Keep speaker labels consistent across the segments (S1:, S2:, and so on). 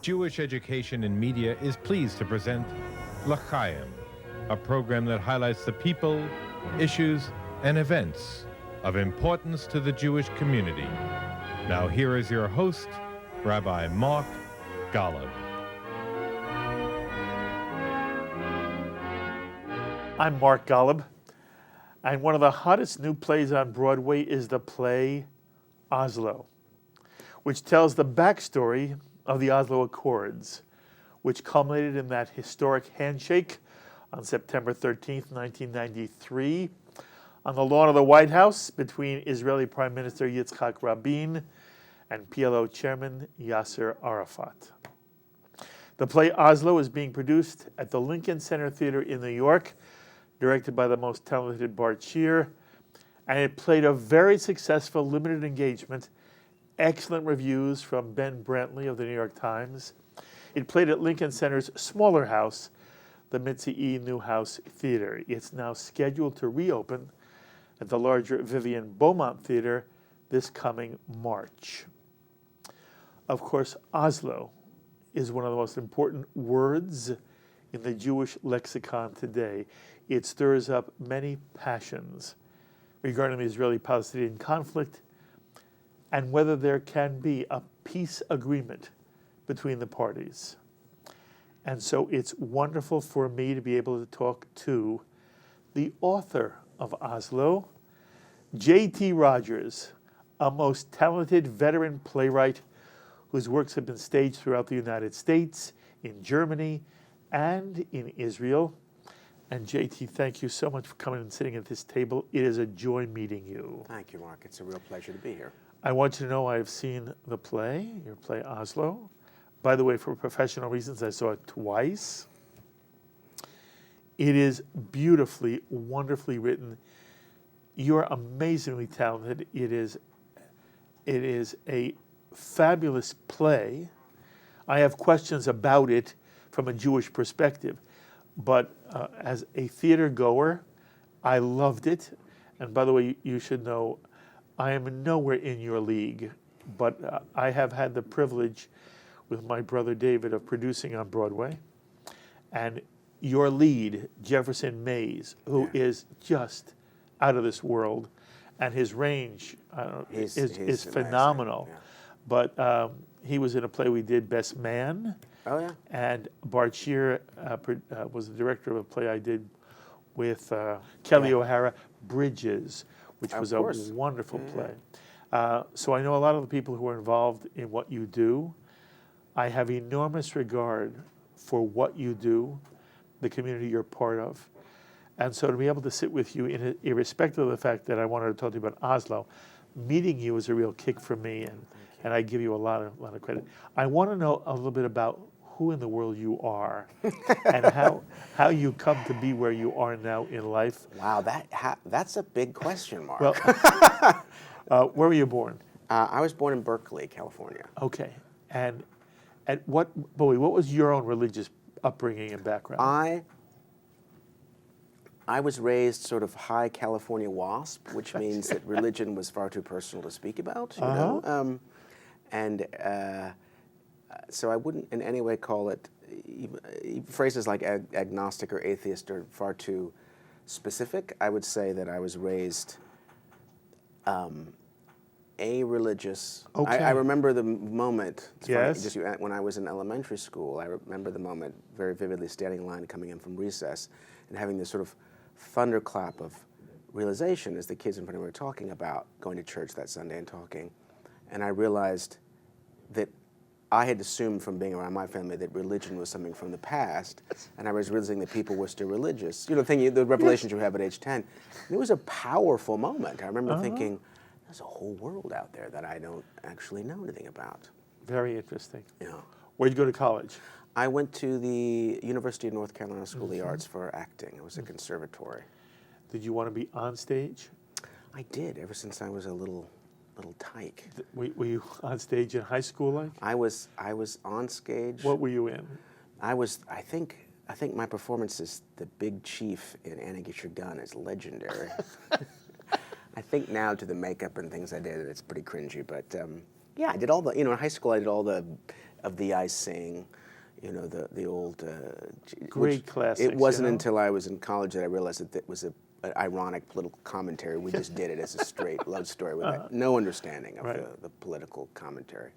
S1: Jewish Education in Media is pleased to present L'Chaim, a program that highlights the people, issues, and events of importance to the Jewish community. Now here is your host, Rabbi Mark Golub.
S2: I'm Mark Golub, and one of the hottest new plays on Broadway is the play Oslo, which tells the backstory of the Oslo Accords, which culminated in that historic handshake on September 13th, 1993, on the lawn of the White House between Israeli Prime Minister Yitzhak Rabin and PLO Chairman Yasser Arafat. The play Oslo is being produced at the Lincoln Center Theater in New York, directed by the most talented Bart Shear, and it played a very successful limited engagement. Excellent reviews from Ben Brantley of the New York Times. It played at Lincoln Center's smaller house, the Mitzi E. Newhouse Theater. It's now scheduled to reopen at the larger Vivian Beaumont Theater this coming March. Of course, Oslo is one of the most important words in the Jewish lexicon today. It stirs up many passions regarding the Israeli-Palestinian conflict and whether there can be a peace agreement between the parties. And so it's wonderful for me to be able to talk to the author of Oslo, J.T. Rogers, a most talented veteran playwright whose works have been staged throughout the United States, in Germany, and in Israel. And J.T., thank you so much for coming and sitting at this table. It is a joy meeting you.
S3: Thank you, Mark. It's a real pleasure to be here.
S2: I want you to know I've seen the play, your play Oslo. By the way, for professional reasons, I saw it twice. It is beautifully, wonderfully written. You're amazingly talented. It is a fabulous play. I have questions about it from a Jewish perspective, but as a theater goer, I loved it. And by the way, you should know, I am nowhere in your league, but I have had the privilege with my brother David of producing on Broadway. And your lead, Jefferson Mays, who is just out of this world, and his range is phenomenal. Yeah. But he was in a play we did, Best Man.
S3: Oh, yeah.
S2: And Bart Shear was the director of a play I did with Kelly O'Hara, Bridges, which was a wonderful play. So I know a lot of the people who are involved in what you do. I have enormous regard for what you do, the community you're part of. And so to be able to sit with you, irrespective of the fact that I wanted to talk to you about Oslo, meeting you is a real kick for me, and I give you a lot of credit. I want to know a little bit about who in the world you are and how you come to be where you are now in life.
S3: Wow, that's a big question, Mark.
S2: Well, where were you born?
S3: I was born in Berkeley, California.
S2: Okay. And what was your own religious upbringing and background?
S3: I was raised sort of high California WASP, which means that religion was far too personal to speak about, you know? So I wouldn't in any way call it, phrases like agnostic or atheist are far too specific. I would say that I was raised a-religious. Okay. I remember the moment, when I was in elementary school, I remember the moment very vividly, standing in line coming in from recess and having this sort of thunderclap of realization as the kids in front of me were talking about going to church that Sunday and talking. And I realized that I had assumed from being around my family that religion was something from the past, and I was realizing that people were still religious. You know, the revelations you have at age 10. It was a powerful moment. I remember thinking, there's a whole world out there that I don't actually know anything about.
S2: Very interesting.
S3: Yeah.
S2: Where'd you go to college?
S3: I went to the University of North Carolina School of the Arts for acting. It was a conservatory.
S2: Did you want to be on stage?
S3: I did, ever since I was a little tyke.
S2: Were you on stage in high school, like?
S3: I was on stage.
S2: What were you in?
S3: I think my performance as the big chief in Anna Get Your Gun is legendary. I think now to the makeup and things I did, it's pretty cringy, but yeah, I did all the, in high school I did all the of the I Sing, the old
S2: great classics.
S3: It wasn't until I was in college that I realized that it was an ironic political commentary. We just did it as a straight love story with no understanding of the political commentary.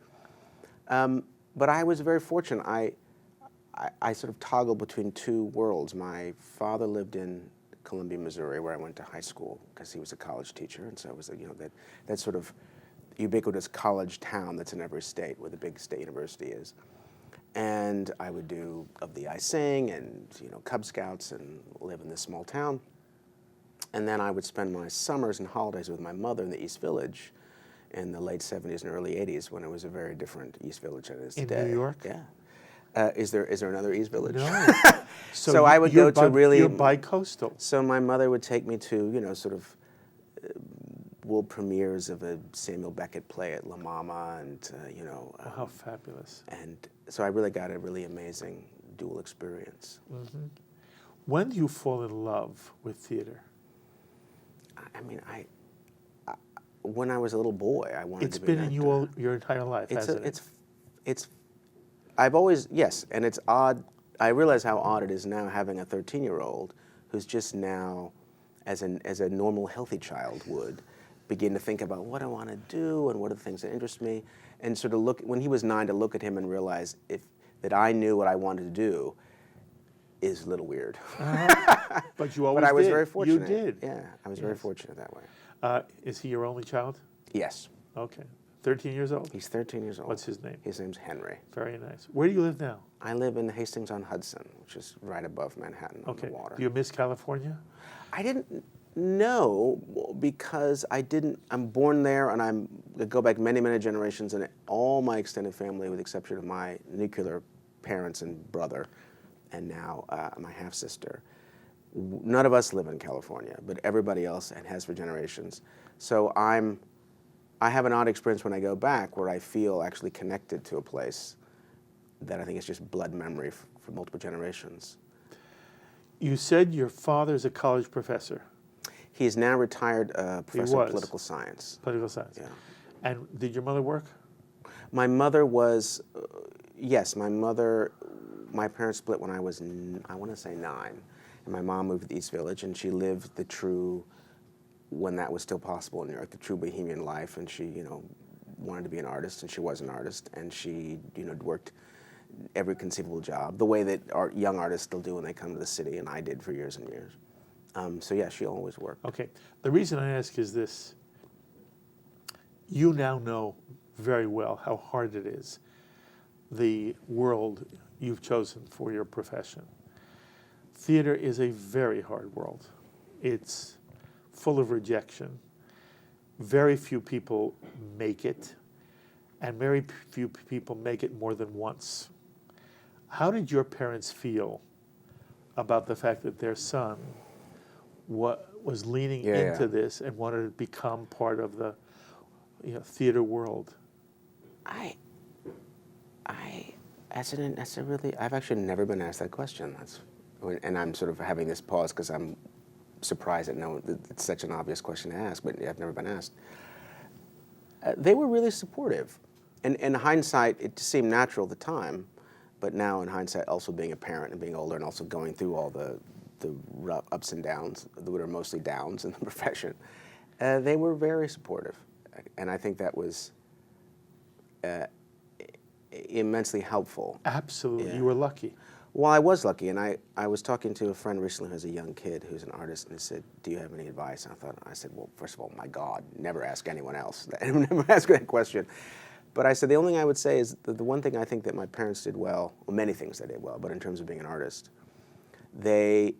S3: But I was very fortunate. I sort of toggled between two worlds. My father lived in Columbia, Missouri, where I went to high school because he was a college teacher, and so it was that sort of ubiquitous college town that's in every state where the big state university is. And I would do Of the I Sing and Cub Scouts and live in this small town. And then I would spend my summers and holidays with my mother in the East Village in the late 70s and early 80s when it was a very different East Village than it is today.
S2: In New York?
S3: Yeah. Is there another East Village?
S2: No.
S3: So I would go to really...
S2: You're bi-coastal.
S3: So my mother would take me to, sort of world premieres of a Samuel Beckett play at La Mama and,
S2: how fabulous.
S3: And so I really got a really amazing dual experience.
S2: Mm-hmm. When do you fall in love with theater?
S3: I mean, when I was a little boy, I wanted to be an actor.
S2: It's been in your entire life, hasn't it?
S3: It's I've always, yes, and it's odd. I realize how odd it is now having a 13-year-old who's just now, as a normal, healthy child would, begin to think about what I want to do and what are the things that interest me, and sort of look, when he was 9, to look at him and realize that I knew what I wanted to do is a little weird.
S2: But you always did.
S3: But I was very fortunate.
S2: You did.
S3: Yeah, I was very fortunate that way.
S2: Is he your only child?
S3: Yes.
S2: Okay. 13 years old?
S3: He's 13 years old.
S2: What's his name?
S3: His name's Henry.
S2: Very nice. Where do you live now?
S3: I live in Hastings-on-Hudson, which is right above Manhattan on the water.
S2: Do you miss California?
S3: I didn't know because I'm born there, and I go back many, many generations, and all my extended family, with the exception of my nuclear parents and brother, and now my half-sister, none of us live in California, but everybody else and has for generations. So I have an odd experience when I go back where I feel actually connected to a place that I think is just blood memory for multiple generations.
S2: You said your father's a college professor.
S3: He's now retired professor of political science.
S2: Political science.
S3: Yeah.
S2: And did your mother work?
S3: My mother was, yes, my parents split when I was, I want to say 9. And my mom moved to the East Village, and she lived the true, when that was still possible in New York, the true bohemian life. And she, wanted to be an artist, and she was an artist. And she, worked every conceivable job, the way that young artists still do when they come to the city, and I did for years and years. So yeah, she always worked.
S2: Okay. The reason I ask is this. You now know very well how hard it is, the world you've chosen for your profession. Theater is a very hard world. It's full of rejection. Very few people make it, and very few people make it more than once. How did your parents feel about the fact that their son was leaning into this and wanted to become part of the theater world?
S3: I've actually never been asked that question. And I'm sort of having this pause because I'm surprised that it's such an obvious question to ask, but I've never been asked. They were really supportive. And in hindsight, it seemed natural at the time, but now in hindsight, also being a parent and being older and also going through all the rough ups and downs, that are mostly downs in the profession, they were very supportive. And I think that was immensely helpful.
S2: Absolutely.
S3: Yeah.
S2: You were lucky.
S3: Well, I was lucky, and I was talking to a friend recently who's a young kid who's an artist, and he said, "Do you have any advice?" And I said, "Well, first of all, my God, never ask anyone else. Never ask that question." But I said, the only thing I would say is the one thing I think that my parents did well, many things they did well, but in terms of being an artist, they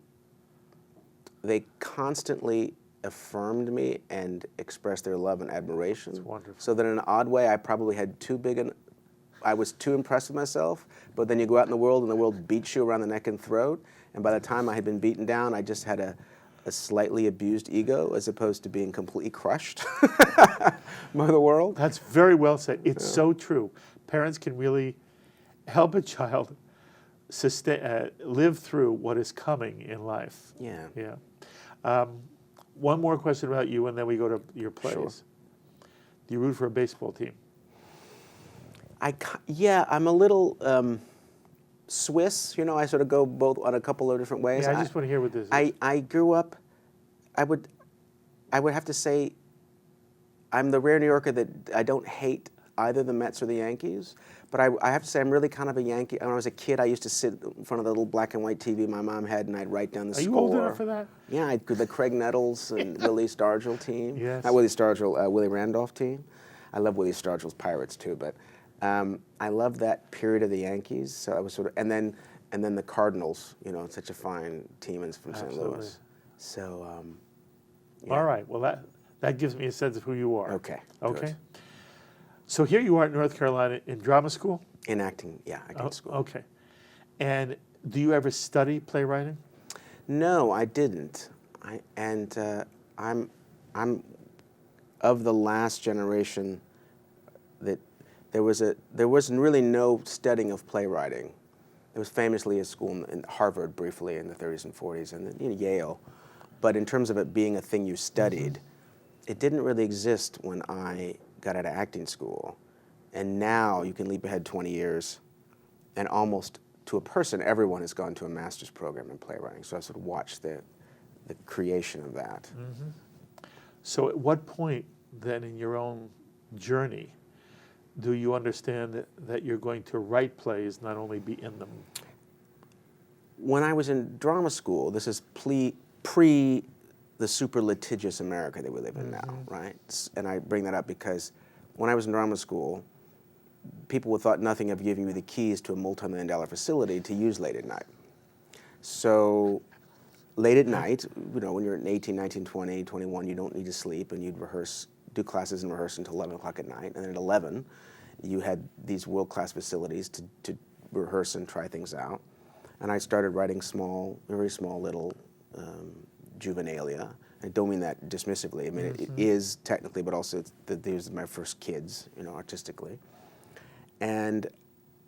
S3: constantly affirmed me and expressed their love and admiration.
S2: That's wonderful.
S3: So that in an odd way, I probably had I was too impressed with myself, but then you go out in the world and the world beats you around the neck and throat, and by the time I had been beaten down, I just had a slightly abused ego as opposed to being completely crushed by the world.
S2: That's very well said. It's so true. Parents can really help a child live through what is coming in life.
S3: Yeah.
S2: Yeah. One more question about you, and then we go to your plays.
S3: Sure.
S2: Do you root for a baseball team?
S3: Yeah, I'm a little Swiss. You know, I sort of go both on a couple of different ways.
S2: Yeah, I just want to hear what this is.
S3: I grew up. I would have to say, I'm the rare New Yorker that I don't hate either the Mets or the Yankees. But I have to say, I'm really kind of a Yankee. When I was a kid, I used to sit in front of the little black and white TV my mom had, and I'd write down the score.
S2: Are you old enough for that?
S3: Yeah, the Craig Nettles and Willie Stargell team.
S2: Yes.
S3: Not Willie Stargell, Willie Randolph team. I love Willie Stargell's Pirates too, but I love that period of the Yankees. So I was sort of, and then the Cardinals. You know, such a fine team from St. Louis. So. Yeah.
S2: All right. Well, that gives me a sense of who you are.
S3: Okay.
S2: Okay.
S3: Good.
S2: So here you are in North Carolina in drama school?
S3: In acting school.
S2: Okay. And do you ever study playwriting?
S3: No, I didn't. I'm of the last generation that there was really no studying of playwriting. There was famously a school in Harvard briefly in the 30s and 40s, and then Yale. But in terms of it being a thing you studied, it didn't really exist when I got out of acting school. And now you can leap ahead 20 years, and almost to a person, everyone has gone to a master's program in playwriting. So I sort of watched the creation of that.
S2: Mm-hmm. So at what point then in your own journey do you understand that you're going to write plays, not only be in them?
S3: When I was in drama school, this is pre the super litigious America that we live in now, right? And I bring that up because when I was in drama school, people thought nothing of giving me the keys to a multi-million-dollar facility to use late at night. So late at night, you know, when you're 18, 19, 20, 21, you don't need to sleep, and you'd do classes and rehearse until 11 o'clock at night. And then at 11, you had these world-class facilities to rehearse and try things out. And I started writing very small little juvenilia. I don't mean that dismissively. I mean, it is technically, but also these are my first kids, you know, artistically. And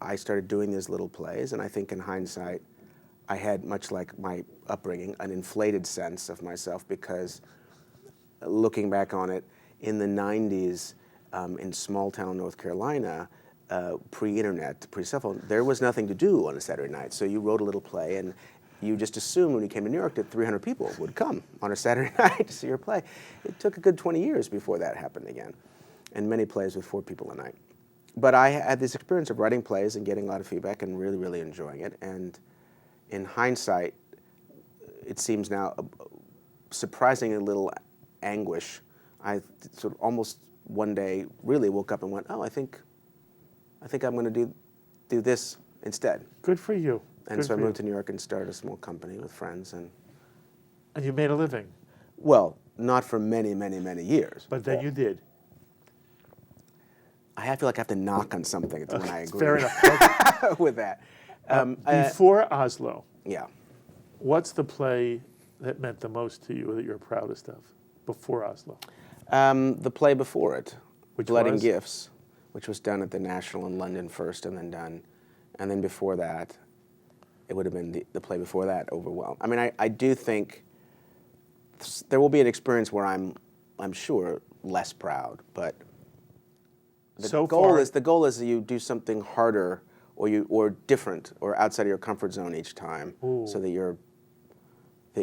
S3: I started doing these little plays, and I think in hindsight, I had, much like my upbringing, an inflated sense of myself, because looking back on it, in the 90s, in small town North Carolina, pre-internet, pre-cell phone, there was nothing to do on a Saturday night. So you wrote a little play, and you just assumed when you came to New York that 300 people would come on a Saturday night to see your play. It took a good 20 years before that happened again, and many plays with 4 people a night. But I had this experience of writing plays and getting a lot of feedback and really, really enjoying it. And in hindsight, it seems now surprisingly little anguish. I sort of almost one day really woke up and went, oh, I think I'm going to do this instead.
S2: Good for you.
S3: And so I moved to New York and started a small company with friends. And
S2: you made a living?
S3: Well, not for many, many, many years.
S2: But then you did.
S3: I feel like I have to knock on something when I agree.
S2: Fair enough.
S3: with that.
S2: Before Oslo,
S3: yeah.
S2: What's the play that meant the most to you, that you're proudest of, before Oslo?
S3: The play before it,
S2: Which
S3: Blood and
S2: was?
S3: Gifts, which was done at the National in London first, and then before that, it would have been the play before that, Overwhelmed. I mean, I do think there will be an experience where I'm sure less proud, but the goal is that you do something harder or different or outside of your comfort zone each time. Ooh. So that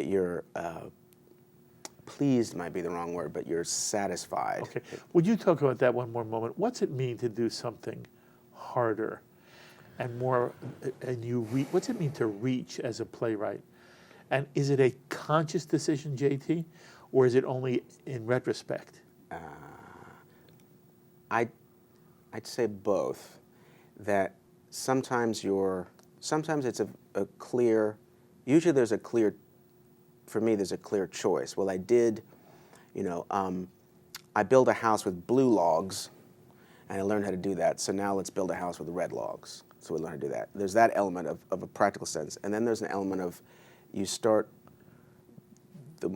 S3: you're pleased might be the wrong word, but you're satisfied.
S2: Okay. Would you talk about that one more moment? What's it mean to do something harder and more, what's it mean to reach as a playwright? And is it a conscious decision, JT, or is it only in retrospect?
S3: I'd say both. That sometimes it's a clear, usually there's a clear, for me there's a clear choice. Well, I did, I built a house with blue logs, and I learned how to do that, so now let's build a house with red logs. So we learn how to do that. There's that element of a practical sense, and then there's an element of you start, the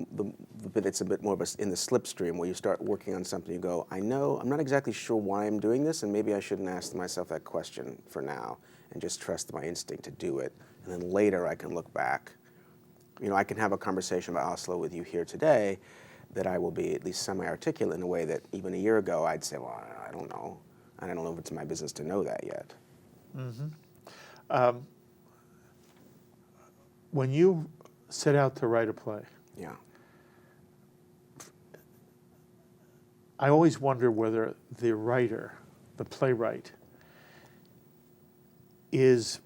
S3: bit that's a bit more of in the slipstream, where you start working on something, you go, I'm not exactly sure why I'm doing this, and maybe I shouldn't ask myself that question for now, and just trust my instinct to do it. And then later I can look back. I can have a conversation about Oslo with you here today that I will be at least semi-articulate in a way that even a year ago I'd say, well, I don't know. And I don't know if it's my business to know that yet.
S2: When you set out to write a play,
S3: Yeah.
S2: I always wonder whether the writer, the playwright, is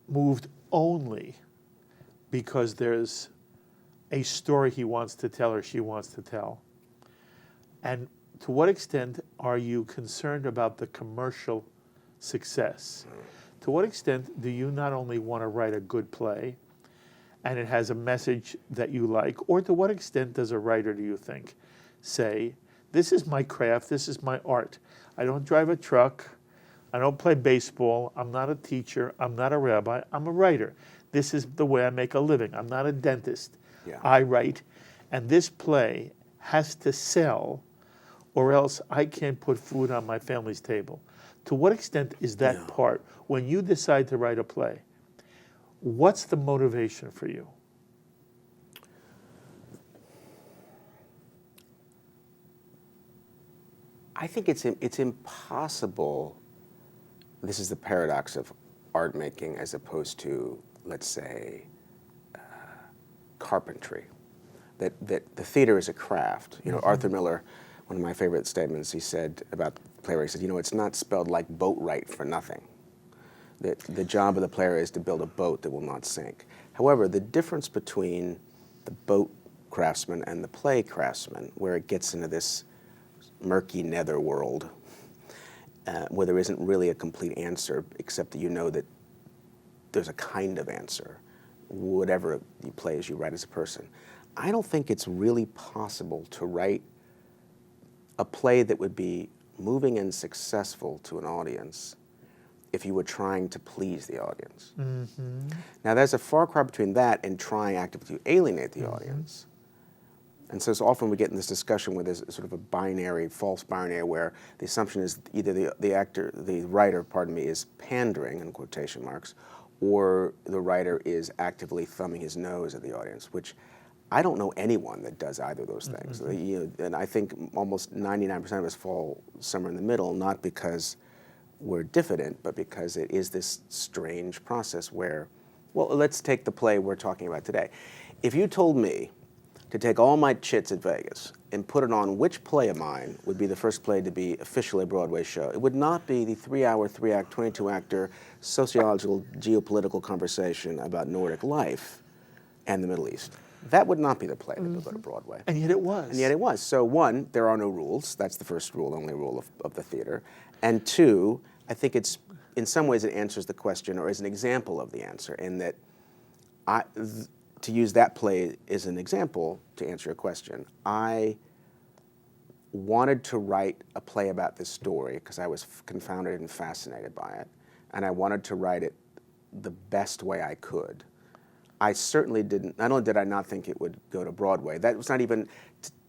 S2: moved only because there's a story he wants to tell or she wants to tell. And to what extent are you concerned about the commercial success? To what extent do you not only want to write a good play and it has a message that you like, or to what extent does a writer, do you think, say, this is my craft, this is my art. I don't drive a truck, I don't play baseball, I'm not a teacher, I'm not a rabbi, I'm a writer. This is the way I make a living. I'm not a dentist.
S3: Yeah.
S2: I write, and this play has to sell, or else I can't put food on my family's table. To what extent is that part, when you decide to write a play, what's the motivation for you?
S3: I think it's impossible. This is the paradox of art making as opposed to, let's say, carpentry. That the theater is a craft. You know, Arthur Miller, one of my favorite statements, he said about playwright, he said, it's not spelled like boatwright for nothing. That the job of the playwright is to build a boat that will not sink. However, the difference between the boat craftsman and the play craftsman, where it gets into this murky netherworld, where there isn't really a complete answer, except that you know that there's a kind of answer, whatever you play as you write as a person. I don't think it's really possible to write a play that would be moving and successful to an audience if you were trying to please the audience. Now, there's a far cry between that and trying actively to alienate the audience. And so often we get in this discussion where there's sort of a binary, false binary, where the assumption is either the writer, is pandering, in quotation marks, or the writer is actively thumbing his nose at the audience, which I don't know anyone that does either of those things. And I think almost 99% of us fall somewhere in the middle, not because we're diffident, but because it is this strange process where, well, let's take the play we're talking about today. If you told me to take all my chits at Vegas and put it on which play of mine would be the first play to be officially a Broadway show, it would not be the 3-hour, 3-act, 22-actor sociological, geopolitical conversation about Nordic life and the Middle East. That would not be the play that would go to Broadway.
S2: And yet it was.
S3: And yet it was. So one, there are no rules. That's the first rule, only rule of the theater. And two, I think it's, in some ways it answers the question, or is an example of the answer, in that to use that play as an example to answer your question, I wanted to write a play about this story because I was confounded and fascinated by it, and I wanted to write it the best way I could. I certainly didn't, not only did I not think it would go to Broadway, that was not even,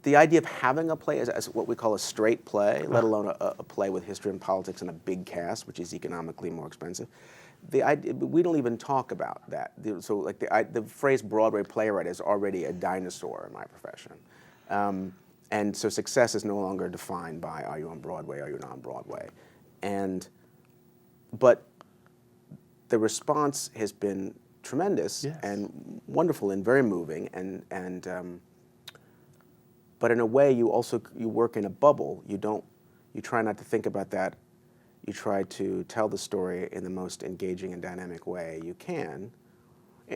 S3: the idea of having a play as what we call a straight play, let alone a play with history and politics and a big cast, which is economically more expensive. We don't even talk about that. So like the phrase Broadway playwright is already a dinosaur in my profession. And so success is no longer defined by, are you on Broadway, are you not on Broadway? But the response has been tremendous and wonderful and very moving, but in a way you work in a bubble. You try not to think about that. You try to tell the story in the most engaging and dynamic way you can.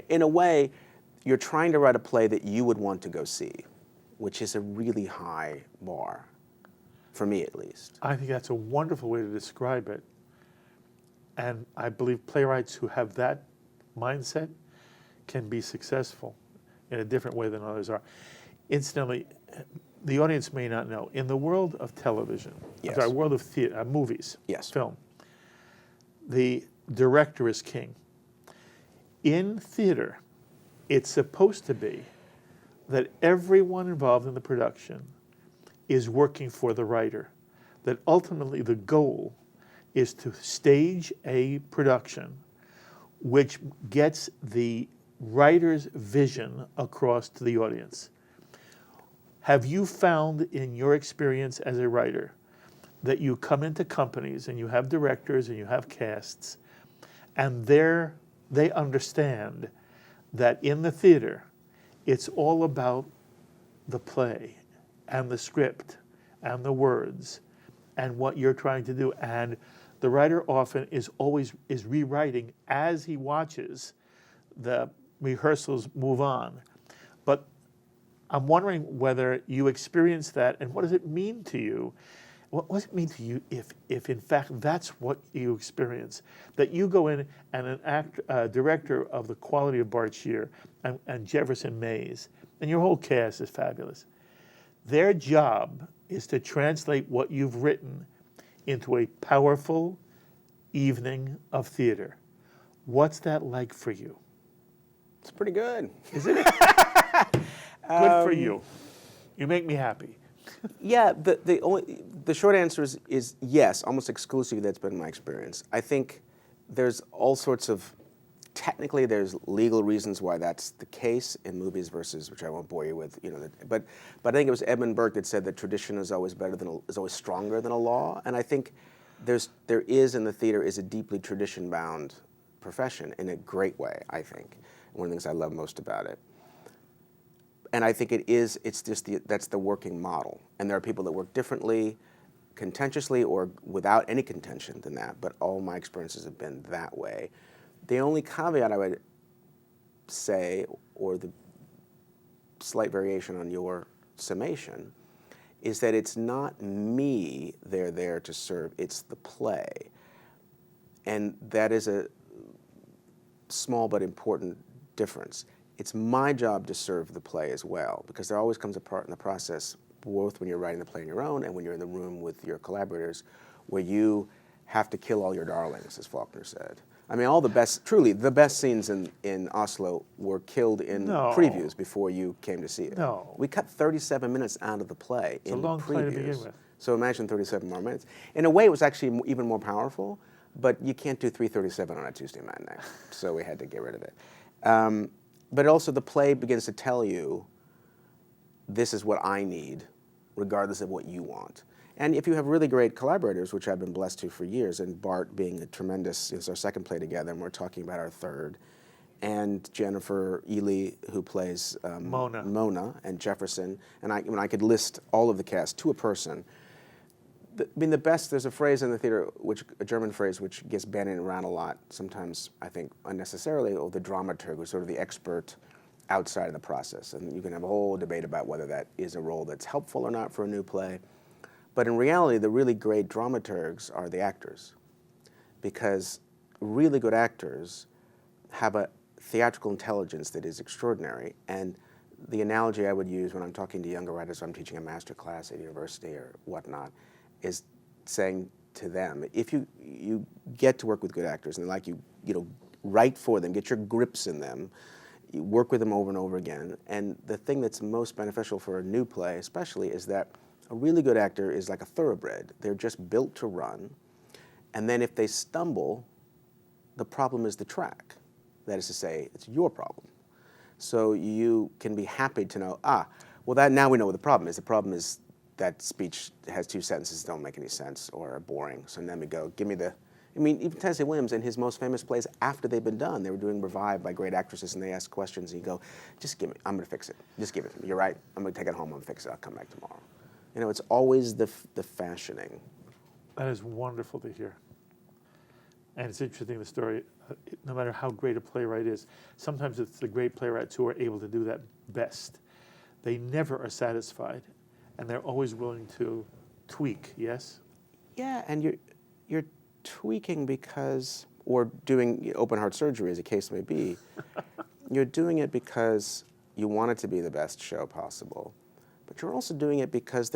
S3: In a way, you're trying to write a play that you would want to go see, which is a really high bar, for me at least.
S2: I think that's a wonderful way to describe it. And I believe playwrights who have that mindset can be successful in a different way than others are. Incidentally, the audience may not know, in the world of television, world of theater, movies, film, the director is king. In theater, it's supposed to be that everyone involved in the production is working for the writer, that ultimately the goal is to stage a production which gets the writer's vision across to the audience. Have you found in your experience as a writer that you come into companies and you have directors and you have casts, and they understand that in the theater, it's all about the play and the script and the words and what you're trying to do. And the writer often is rewriting as he watches the rehearsals move on. But I'm wondering whether you experience that, and what does it mean to you? What does it mean to you if in fact that's what you experience? That you go in and an director of the quality of Bart Shear and Jefferson Mays, and your whole cast is fabulous. Their job is to translate what you've written into a powerful evening of theater. What's that like for you?
S3: It's pretty good.
S2: Isn't it? Good for you. You make me happy.
S3: Yeah, the short answer is yes, almost exclusively that's been my experience. I think there's all sorts of, technically there's legal reasons why that's the case in movies versus, which I won't bore you with, but I think it was Edmund Burke that said that tradition is always always stronger than a law, and I think there is in the theater is a deeply tradition-bound profession in a great way, I think. One of the things I love most about it. And I think that's the working model. And there are people that work differently, contentiously, or without any contention than that, but all my experiences have been that way. The only caveat I would say, or the slight variation on your summation, is that it's not me they're there to serve, it's the play. And that is a small but important difference. It's my job to serve the play as well, because there always comes a part in the process, both when you're writing the play on your own and when you're in the room with your collaborators, where you have to kill all your darlings, as Faulkner said. I mean, all the best, truly, the best scenes in Oslo were killed in previews before you came to see it.
S2: No.
S3: We cut 37 minutes out of the play in
S2: a long
S3: previews.
S2: play to begin with.
S3: So imagine 37 more minutes. In a way, it was actually even more powerful, but you can't do 3:37 on a Tuesday matinee, so we had to get rid of it. But also the play begins to tell you, this is what I need, regardless of what you want. And if you have really great collaborators, which I've been blessed to for years, and Bart being a tremendous, it's our second play together, and we're talking about our third, and Jennifer Ely, who plays Mona, and Jefferson, and I could list all of the cast to a person. The best, there's a phrase in the theater, a German phrase, which gets bandied around a lot, sometimes I think unnecessarily, or the dramaturg, who's sort of the expert outside of the process. And you can have a whole debate about whether that is a role that's helpful or not for a new play. But in reality, the really great dramaturgs are the actors, because really good actors have a theatrical intelligence that is extraordinary. And the analogy I would use when I'm talking to younger writers, I'm teaching a master class at university or whatnot, is saying to them, if you get to work with good actors and like you write for them, get your grips in them, you work with them over and over again. And the thing that's most beneficial for a new play especially is that a really good actor is like a thoroughbred. They're just built to run. And then if they stumble, the problem is the track. That is to say, it's your problem. So you can be happy to know, now we know what the problem is. The problem is that speech has two sentences that don't make any sense or are boring. So then we go, even Tennessee Williams in his most famous plays, after they've been done, they were doing Revive by great actresses, and they ask questions, and you go, I'm gonna fix it. Just give it to me. You're right, I'm gonna take it home, I'm gonna fix it, I'll come back tomorrow. It's always the fashioning.
S2: That is wonderful to hear. And it's interesting, the story, no matter how great a playwright is, sometimes it's the great playwrights who are able to do that best. They never are satisfied, and they're always willing to tweak, yes?
S3: Yeah, and you're tweaking because, or doing open heart surgery as the case may be, you're doing it because you want it to be the best show possible. But you're also doing it because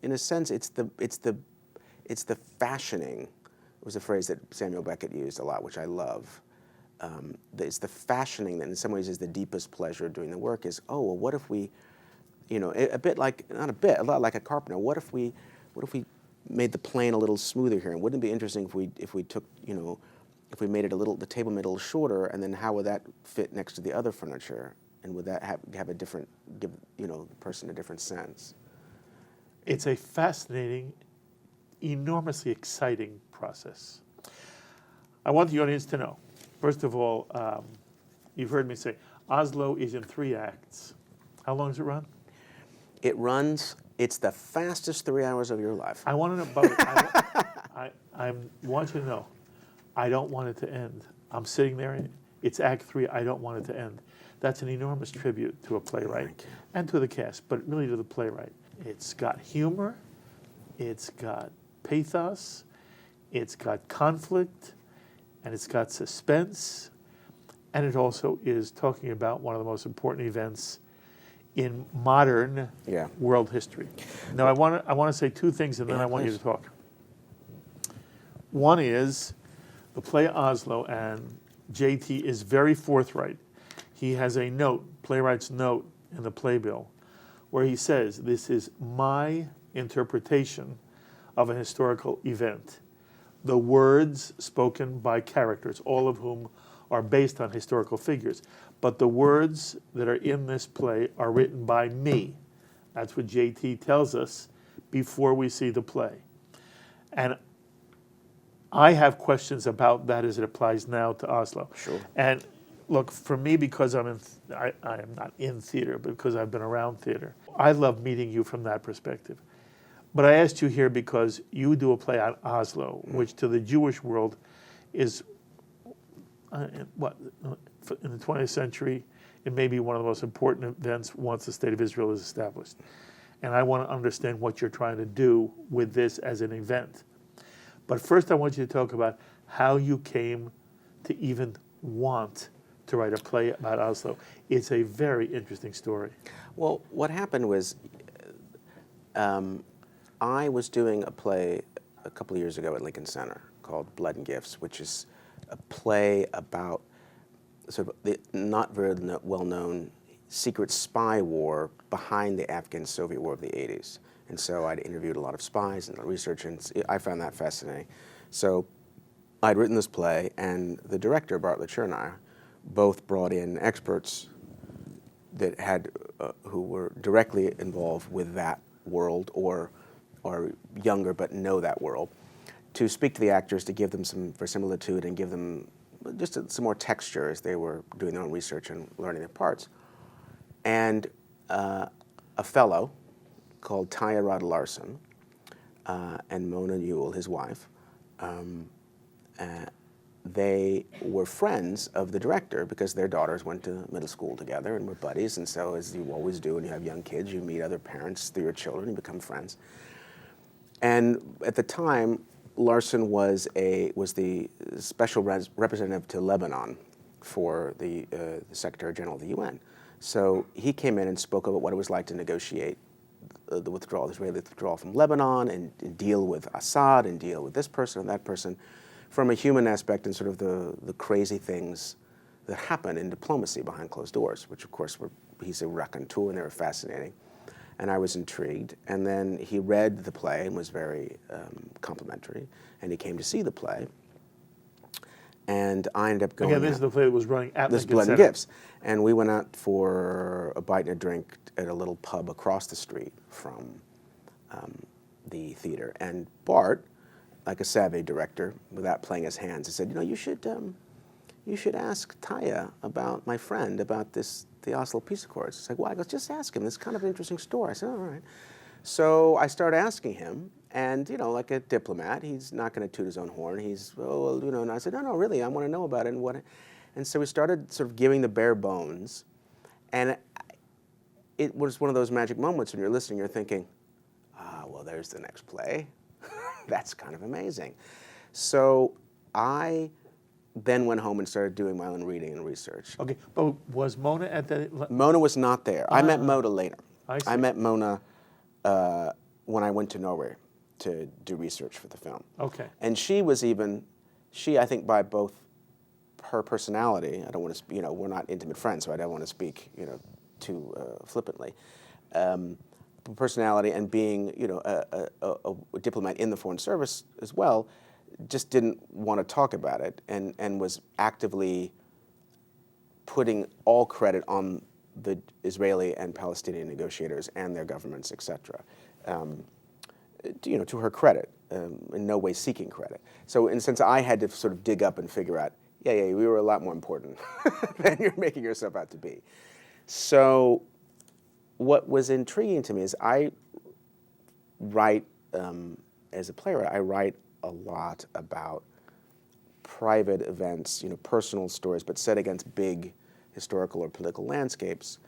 S3: in a sense, it's the fashioning. It was a phrase that Samuel Beckett used a lot, which I love. It's the fashioning that in some ways is the deepest pleasure of doing the work is, what if we, a lot like a carpenter, what if we made the plane a little smoother here? And wouldn't it be interesting if we took, if we made it the table made it a little shorter, and then how would that fit next to the other furniture? And would that have a different, give the person a different sense?
S2: It's a fascinating enormously exciting process. I want the audience to know, first of all, you've heard me say, Oslo is in 3 acts. How long does it run?
S3: It runs, it's the fastest 3 hours of your life.
S2: I want to know, but I want you to know, I don't want it to end. I'm sitting there, it's Act 3, I don't want it to end. That's an enormous tribute to a playwright and to the cast, but really to the playwright. It's got humor, it's got pathos, it's got conflict, and it's got suspense, and it also is talking about one of the most important events in modern world history. Now, I want to say 2 things, and then I want you to talk. One is the play Oslo, and J.T. is very forthright. He has a note, playwright's note, in the playbill, where he says, this is my interpretation of a historical event. The words spoken by characters, all of whom are based on historical figures. But the words that are in this play are written by me. That's what J.T. tells us before we see the play. And I have questions about that as it applies now to Oslo.
S3: Sure.
S2: And look, for me, because I am not in theater, but because I've been around theater, I love meeting you from that perspective. But I asked you here because you do a play on Oslo, which to the Jewish world is, in the 20th century, it may be one of the most important events once the State of Israel is established. And I want to understand what you're trying to do with this as an event. But first I want you to talk about how you came to even want to write a play about Oslo. It's a very interesting story.
S3: Well, what happened was I was doing a play a couple of years ago at Lincoln Center called Blood and Gifts, which is a play about sort of the not very well-known secret spy war behind the Afghan-Soviet War of the 80s. And so I'd interviewed a lot of spies and research, and I found that fascinating. So I'd written this play, and the director, Bart Lacher, and I both brought in experts that had, who were directly involved with that world or younger but know that world, to speak to the actors, to give them some verisimilitude and give them just some more texture as they were doing their own research and learning their parts. And a fellow called Taya Rod Larson and Mona Juul, his wife, they were friends of the director because their daughters went to middle school together and were buddies. And so, as you always do when you have young kids, you meet other parents through your children and become friends. And at the time, Larson was the special representative to Lebanon for the Secretary General of the UN. So he came in and spoke about what it was like to negotiate the withdrawal, the Israeli withdrawal from Lebanon, and deal with Assad and deal with this person and that person, from a human aspect and sort of the crazy things that happen in diplomacy behind closed doors, which of course he's a raconteur and they were fascinating. And I was intrigued. And then he read the play and was very complimentary. And he came to see the play. And I ended up going.
S2: Again, this is the play that was running at
S3: this
S2: Lincoln
S3: Blood and
S2: Center.
S3: Gifts. And we went out for a bite and a drink at a little pub across the street from the theater. And Bart, like a savvy director, without playing his hands, he said, you should ask Taya about my friend, about the Oslo Peace Accords. It's like, well, I go, just ask him. It's kind of an interesting story. I said, all right. So I started asking him, and, like a diplomat, he's not going to toot his own horn. He's, and I said, no, really, I want to know about it. And so we started sort of giving the bare bones, and it was one of those magic moments when you're listening, you're thinking, well, there's the next play. That's kind of amazing. So I then went home and started doing my own reading and research.
S2: Okay, but was Mona at that?
S3: Mona was not there. I met Mona later.
S2: I see.
S3: I met Mona when I went to Norway to do research for the film.
S2: Okay.
S3: And she, I think by both her personality, I don't want to, we're not intimate friends, so I don't want to speak, too flippantly. Personality and being, a diplomat in the Foreign Service as well, just didn't want to talk about it and was actively putting all credit on the Israeli and Palestinian negotiators and their governments, et cetera, to her credit. in no way seeking credit. So in a sense, I had to sort of dig up and figure out, yeah, we were a lot more important than you're making yourself out to be. So what was intriguing to me is I write, as a playwright, I write a lot about private events, personal stories, but set against big historical or political landscapes.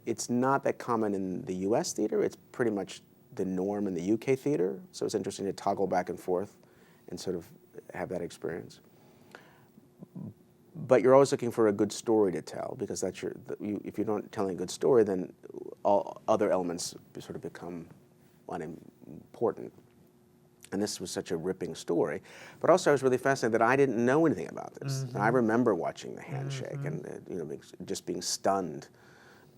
S3: It's not that common in the US theater. It's pretty much the norm in the UK theater. So it's interesting to toggle back and forth and sort of have that experience. But you're always looking for a good story to tell, because that's if you're not telling a good story, then all other elements sort of become unimportant. And this was such a ripping story. But also I was really fascinated that I didn't know anything about this. Mm-hmm. And I remember watching the handshake and just being stunned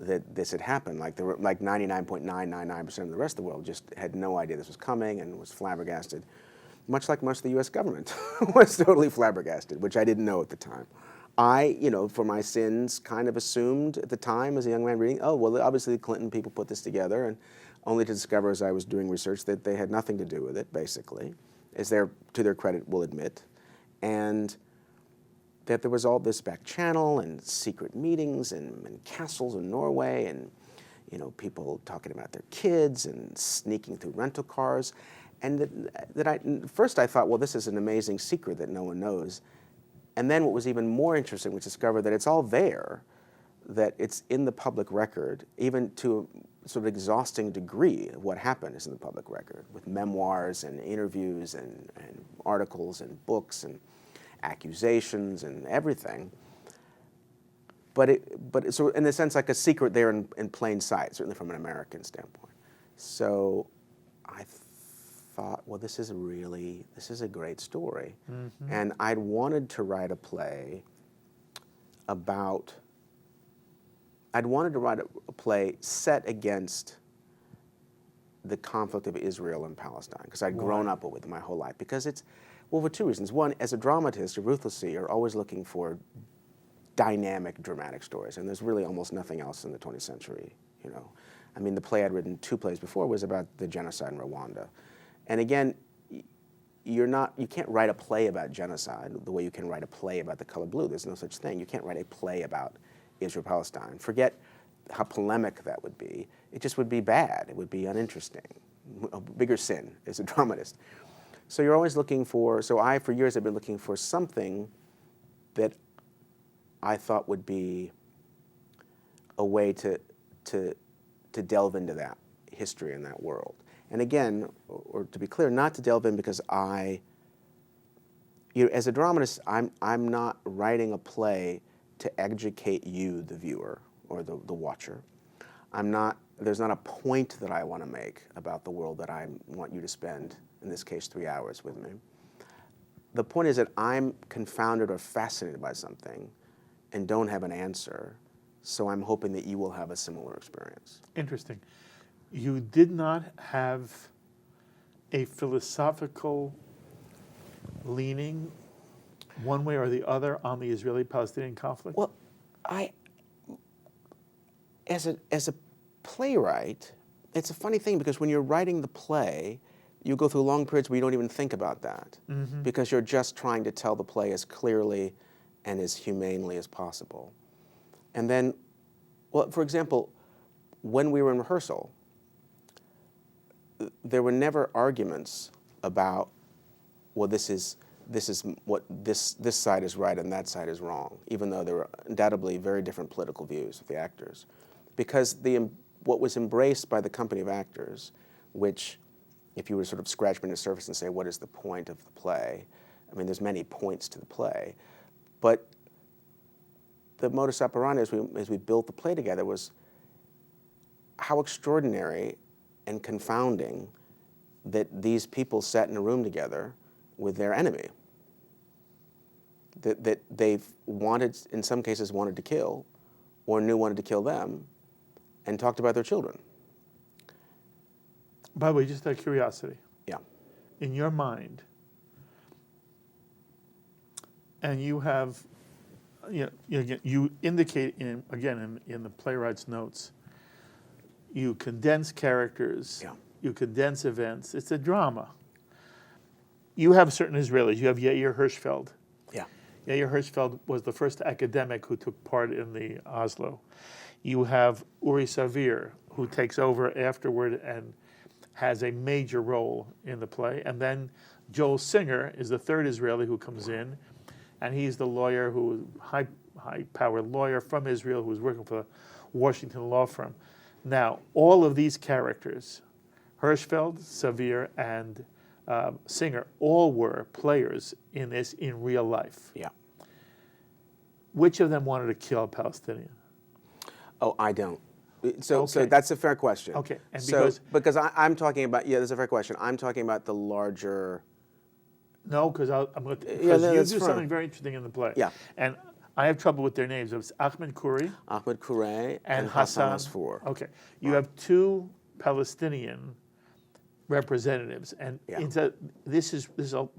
S3: that this had happened. Like 99.999% of the rest of the world just had no idea this was coming and was flabbergasted. Much like most of the U.S. government was totally flabbergasted, which I didn't know at the time. I, for my sins, kind of assumed at the time as a young man reading, oh, well, obviously the Clinton people put this together, and only to discover as I was doing research that they had nothing to do with it, basically, as to their credit will admit, and that there was all this back channel and secret meetings and castles in Norway and, people talking about their kids and sneaking through rental cars. And first I thought, well, this is an amazing secret that no one knows. And then what was even more interesting was to discover that it's all there, that it's in the public record, even to a sort of exhausting degree of what happened is in the public record, with memoirs and interviews and articles and books and accusations and everything. But so in a sense, like a secret there in plain sight, certainly from an American standpoint. So I thought, well, this is a great story. Mm-hmm. And I'd wanted to write a play set against the conflict of Israel and Palestine, because I'd grown up with it my whole life. Because for two reasons. One, as a dramatist, you ruthlessly, you're always looking for dynamic, dramatic stories, and there's really almost nothing else in the 20th century, I mean, the play I'd written 2 plays before was about the genocide in Rwanda. And again, you can't write a play about genocide the way you can write a play about the color blue. There's no such thing. You can't write a play about Israel-Palestine. Forget how polemic that would be. It just would be bad. It would be uninteresting. A bigger sin as a dramatist. So you're always looking for, for years, I've been looking for something that I thought would be a way to delve into that history and that world. And again, or to be clear, not to delve in because as a dramatist, I'm not writing a play to educate you, the viewer, or the watcher. There's not a point that I want to make about the world that I want you to spend, in this case, 3 hours with me. The point is that I'm confounded or fascinated by something and don't have an answer, so I'm hoping that you will have a similar experience.
S2: Interesting. You did not have a philosophical leaning one way or the other on the Israeli-Palestinian conflict?
S3: Well, as a playwright, it's a funny thing because when you're writing the play, you go through long periods where you don't even think about that, because you're just trying to tell the play as clearly and as humanely as possible. And then, well, for example, when we were in rehearsal, there were never arguments about, well, this is what this side is right and that side is wrong, even though there were undoubtedly very different political views of the actors. Because what was embraced by the company of actors, which if you were to sort of scratch beneath the surface and say, what is the point of the play? I mean, there's many points to the play. But the modus operandi as we built the play together was how extraordinary and confounding that these people sat in a room together with their enemy that they've wanted, in some cases wanted to kill, or knew wanted to kill them, and talked about their children.
S2: By the way, just out of curiosity.
S3: Yeah.
S2: In your mind, and you have, you indicate in the playwright's notes, you condense characters, you condense events. It's a drama. you have certain Israelis. You have Yair Hirschfeld.
S3: Yeah.
S2: Yair Hirschfeld was the first academic who took part in the Oslo. You have Uri Savir, who takes over afterward and has a major role in the play. And then Joel Singer is the third Israeli who comes in, and he's the lawyer who, high-powered lawyer from Israel who was working for the Washington law firm. Now, all of these characters, Hirschfeld, Savir, and Singer, all were players in this in real life.
S3: Yeah.
S2: Which of them wanted to kill a Palestinian?
S3: Oh, I don't. So
S2: Okay.
S3: that's a fair question.
S2: Okay, and
S3: so, because I'm talking about, that's a fair question. I'm talking about the larger...
S2: No, because I'm going to...
S3: Yeah,
S2: Because you
S3: that's
S2: do
S3: fine.
S2: something very interesting in the play.
S3: Yeah.
S2: And I have trouble with their names. It was Ahmed Khoury
S3: Ahmed Khoury
S2: and Hassan
S3: Asfour.
S2: Okay. You have two Palestinian representatives, and
S3: Yeah.
S2: this is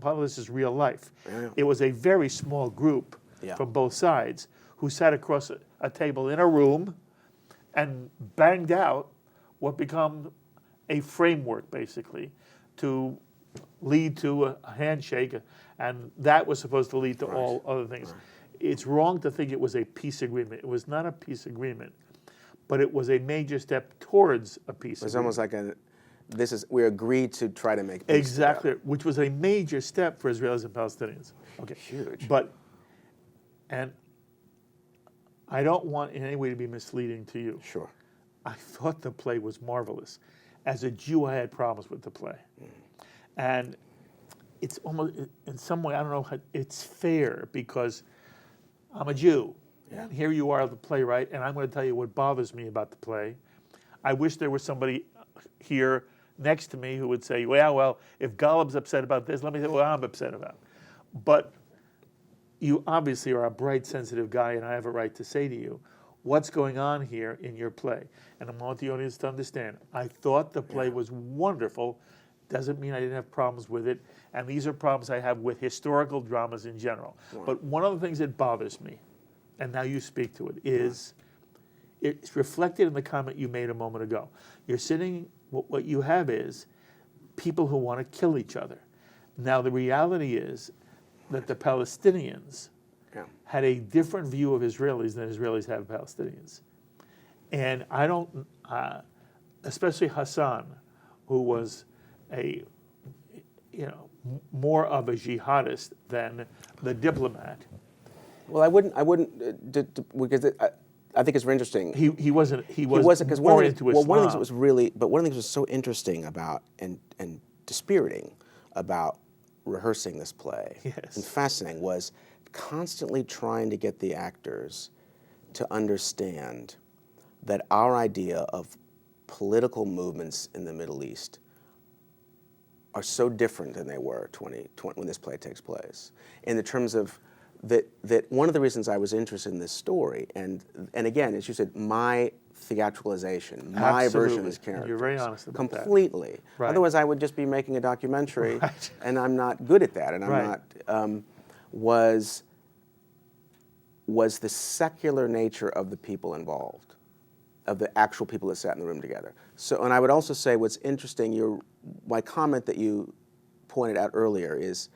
S2: part of this is real life.
S3: Yeah.
S2: It was a very small group
S3: Yeah.
S2: from both sides who sat across a table in a room and banged out what become a framework, basically, to lead to a handshake, and that was supposed to lead to all other things. Right. It's wrong to think it was a peace agreement. It was not a peace agreement, but it was a major step towards a peace agreement.
S3: It's almost like we agreed to try to make peace.
S2: Exactly,
S3: together.
S2: which was a major step for Israelis and Palestinians. Okay,
S3: Huge.
S2: And I don't want in any way to be misleading to you.
S3: Sure.
S2: I thought the play was marvelous. As a Jew, I had problems with the play. And it's almost, in some way, I don't know how, it's fair because I'm a Jew. Yeah. And here you are, the playwright, and I'm going to tell you what bothers me about the play. I wish there was somebody here next to me who would say, well, if Golub's upset about this, let me say what I'm upset about. But you obviously are a bright, sensitive guy, and I have a right to say to you, what's going on here in your play? And I want the audience to understand. I thought the play was wonderful. Doesn't mean I didn't have problems with it. And these are problems I have with historical dramas in general. Right. But one of the things that bothers me, and now you speak to it, is it's reflected in the comment you made a moment ago. You're sitting, what you have is people who want to kill each other. Now the reality is that the Palestinians had a different view of Israelis than Israelis have of Palestinians. And I don't, especially Hassan, who was more of a jihadist than the diplomat.
S3: Well, I wouldn't, because I think it's very interesting.
S2: He wasn't
S3: because
S2: more into Islam.
S3: One of the things that was really, but one of the things that was so interesting about and dispiriting about rehearsing this play and fascinating was constantly trying to get the actors to understand that our idea of political movements in the Middle East are so different than they were when this play takes place. In the terms of that one of the reasons I was interested in this story, and again, as you said, my theatricalization, my version of this character.
S2: You're very honest about that.
S3: Completely. Right. Otherwise, I would just be making a documentary, and I'm not good at that, and I'm not, was the secular nature of the people involved, of the actual people that sat in the room together. So, and I would also say what's interesting, my comment that you pointed out earlier is,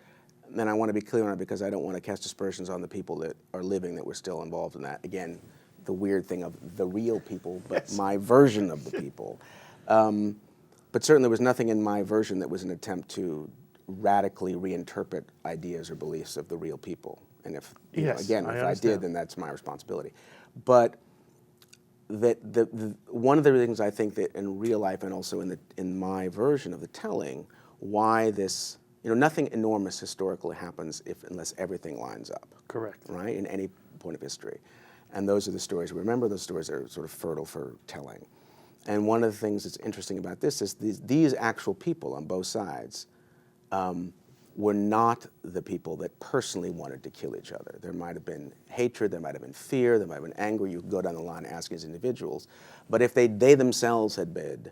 S3: and I want to be clear on it because I don't want to cast aspersions on the people that are living that were still involved in that. Again, the weird thing of the real people, but my version of the people. But certainly there was nothing in my version that was an attempt to radically reinterpret ideas or beliefs of the real people. And if, if I did, then that's my responsibility. But one of the things I think that in real life and also in my version of the telling, why this, nothing enormous historically happens unless everything lines up.
S2: Correct.
S3: Right, in any point of history. And those are the stories we remember. Those stories are sort of fertile for telling. And one of the things that's interesting about this is these actual people on both sides were not the people that personally wanted to kill each other. There might have been hatred, there might have been fear, there might have been anger. You could go down the line and ask as individuals. But if they themselves had been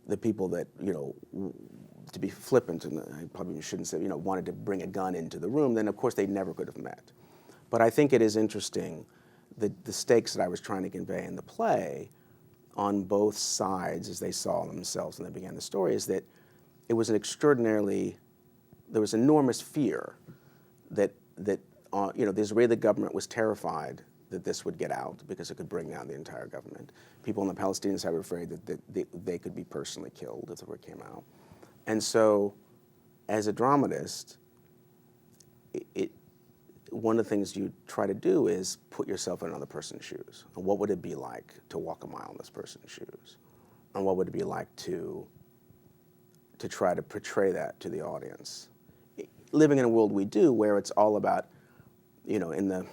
S3: the people that, to be flippant, and I probably shouldn't say, wanted to bring a gun into the room, then of course they never could have met. But I think it is interesting the stakes that I was trying to convey in the play on both sides as they saw themselves and they began the story is that it was an extraordinarily there was enormous fear that the Israeli government was terrified that this would get out because it could bring down the entire government. People on the Palestinian side were afraid that they could be personally killed if the word came out. And so, as a dramatist, one of the things you try to do is put yourself in another person's shoes. And what would it be like to walk a mile in this person's shoes? And what would it be like to try to portray that to the audience? Living in a world we do where it's all about, in the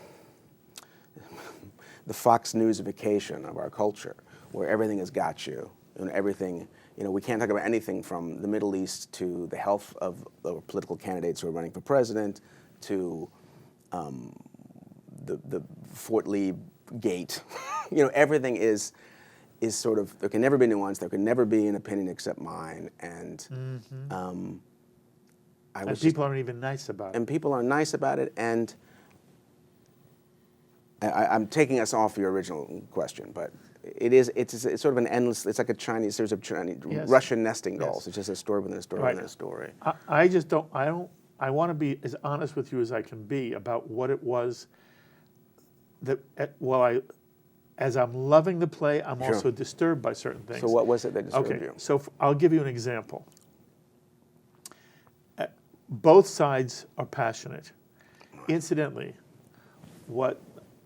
S3: Fox Newsification of our culture, where everything has got you, and everything, we can't talk about anything from the Middle East to the health of the political candidates who are running for president to the Fort Lee gate. Everything is sort of, there can never be nuance, there can never be an opinion except mine, and
S2: people aren't even nice about it.
S3: And people are nice about it, and I'm taking us off your original question, but it's sort of an endless, it's like a Chinese, there's a Chinese, Russian nesting dolls. Yes. It's just a story within a story within a story.
S2: I want to be as honest with you as I can be about what it was that, as I'm loving the play, I'm also disturbed by certain things.
S3: So what was it that disturbed you?
S2: Okay, so I'll give you an example. Both sides are passionate. Incidentally, what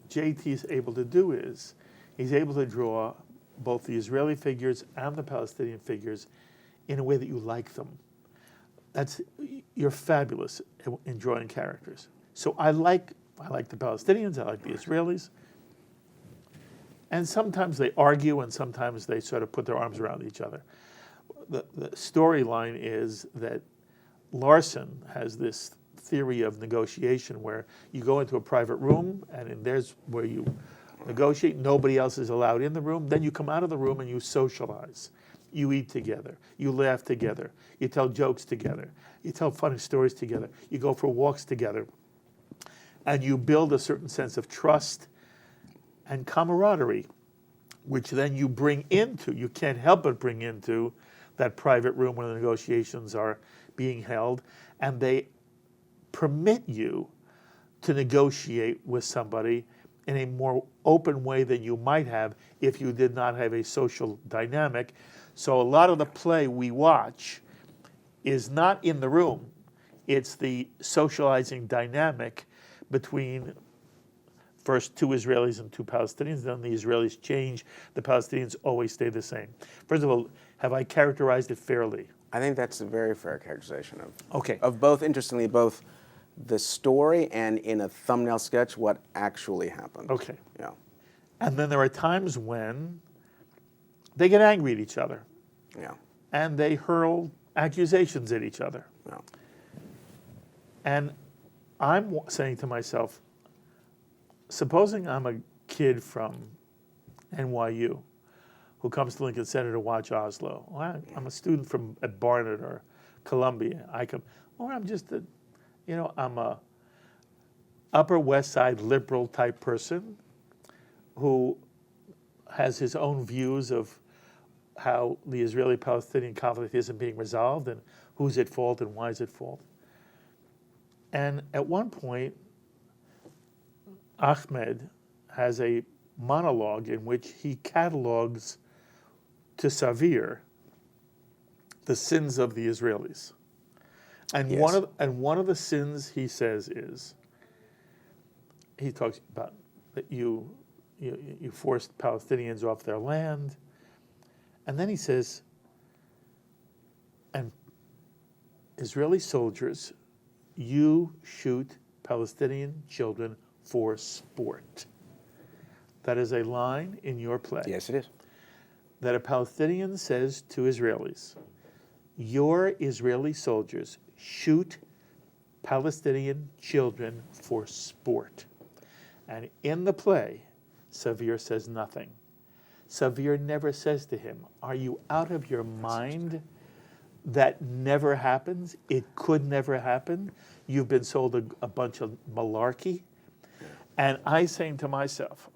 S2: J.T. is able to do is he's able to draw both the Israeli figures and the Palestinian figures in a way that you like them. You're fabulous in drawing characters. So I like the Palestinians, I like the Israelis. And sometimes they argue and sometimes they sort of put their arms around each other. The storyline is that Larson has this theory of negotiation where you go into a private room and there's where you negotiate. Nobody else is allowed in the room. Then you come out of the room and you socialize. You eat together. You laugh together. You tell jokes together. You tell funny stories together. You go for walks together. And you build a certain sense of trust and camaraderie, which then you you can't help but bring into that private room where the negotiations are being held. And they permit you to negotiate with somebody in a more open way than you might have if you did not have a social dynamic. So a lot of the play we watch is not in the room. It's the socializing dynamic between first two Israelis and two Palestinians, then the Israelis change, the Palestinians always stay the same. First of all, have I characterized it fairly?
S3: I think that's a very fair characterization of both, interestingly, both the story and in a thumbnail sketch what actually happened.
S2: Okay.
S3: Yeah.
S2: And then there are times when they get angry at each other.
S3: Yeah.
S2: And they hurl accusations at each other.
S3: Yeah.
S2: And I'm saying to myself, supposing I'm a kid from NYU who comes to Lincoln Center to watch Oslo. Well, I'm a student at Barnet or Columbia. Or I'm just I'm a Upper West Side liberal type person who has his own views of how the Israeli-Palestinian conflict isn't being resolved and who's at fault and why is at fault. And at one point, Ahmed has a monologue in which he catalogs to Savir the sins of the Israelis. And
S3: Yes.
S2: one of the sins he says is, he talks about that you forced Palestinians off their land. And then he says, and Israeli soldiers, you shoot Palestinian children for sport. That is a line in your play.
S3: Yes, it is.
S2: That a Palestinian says to Israelis, your Israeli soldiers shoot Palestinian children for sport. And in the play, Savir says nothing. Savir never says to him, are you out of your mind? That never happens. It could never happen. You've been sold a bunch of malarkey. And I saying to myself,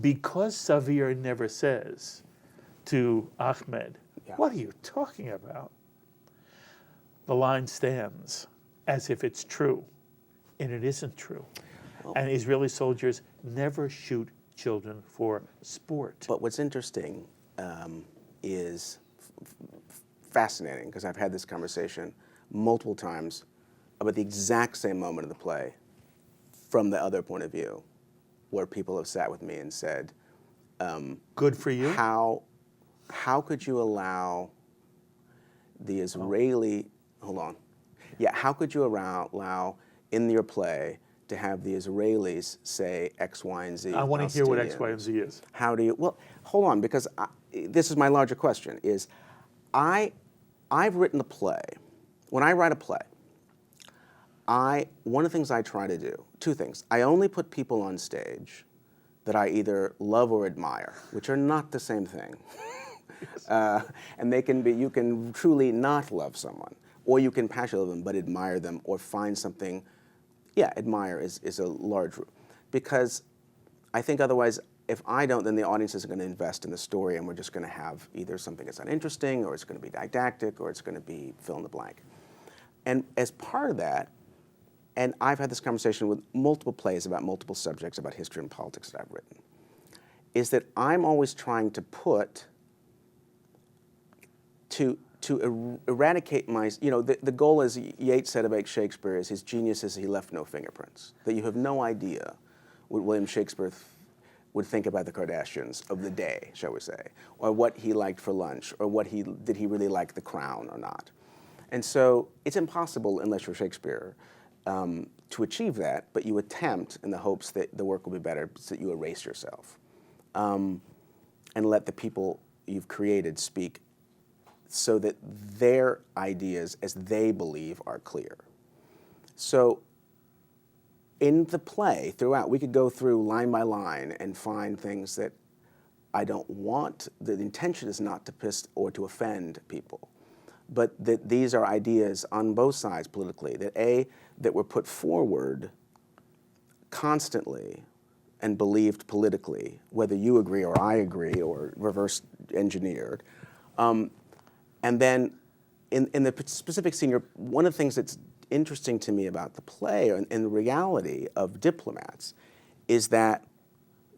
S2: because Savir never says to Ahmed, what are you talking about? The line stands. as if it's true, and it isn't true. And Israeli soldiers never shoot children for sport.
S3: But what's interesting is fascinating, because I've had this conversation multiple times about the exact same moment of the play from the other point of view, where people have sat with me and said,
S2: good for you.
S3: How could you allow the Israeli, how could you allow in your play to have the Israelis say X, Y, and Z?
S2: I want to hear what X, Y, and Z is.
S3: How do you, well, hold on, because this is my larger question, is I've written a play. When I write a play, one of the things I try to do, two things. I only put people on stage that I either love or admire, which are not the same thing. And they can be, you can truly not love someone, or you can passionately love them but admire them, or find something, admire is a large, because I think otherwise, if I don't, then the audience isn't going to invest in the story, and we're just going to have either something that's uninteresting, or it's going to be didactic, or it's going to be fill in the blank. And as part of that, and I've had this conversation with multiple plays about multiple subjects about history and politics that I've written, is that I'm always trying to put, to eradicate my, the goal, as Yeats said about Shakespeare, is his genius is he left no fingerprints, that you have no idea what William Shakespeare would think about the Kardashians of the day, shall we say, or what he liked for lunch, or did he really like The Crown or not. And so it's impossible, unless you're Shakespeare, to achieve that, but you attempt in the hopes that the work will be better, so that you erase yourself and let the people you've created speak so that their ideas, as they believe, are clear. So in the play, throughout, we could go through line by line and find things that I don't want. The intention is not to piss or to offend people, but that these are ideas on both sides politically, that were put forward constantly and believed politically, whether you agree or I agree, or reverse engineered. And then in the specific scene, one of the things that's interesting to me about the play and the reality of diplomats is that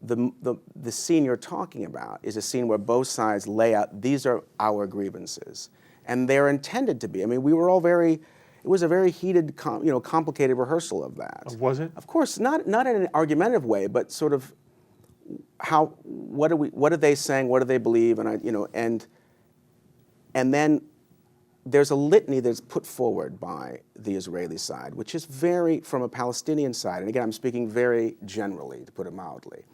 S3: the scene you're talking about is a scene where both sides lay out, these are our grievances. And they're intended to be. I mean, we were all it was a very heated, complicated rehearsal of that.
S2: Was it?
S3: Of course, not in an argumentative way, but sort of what are they saying, what do they believe, and then there's a litany that's put forward by the Israeli side, which is from a Palestinian side, and again, I'm speaking very generally, to put it mildly,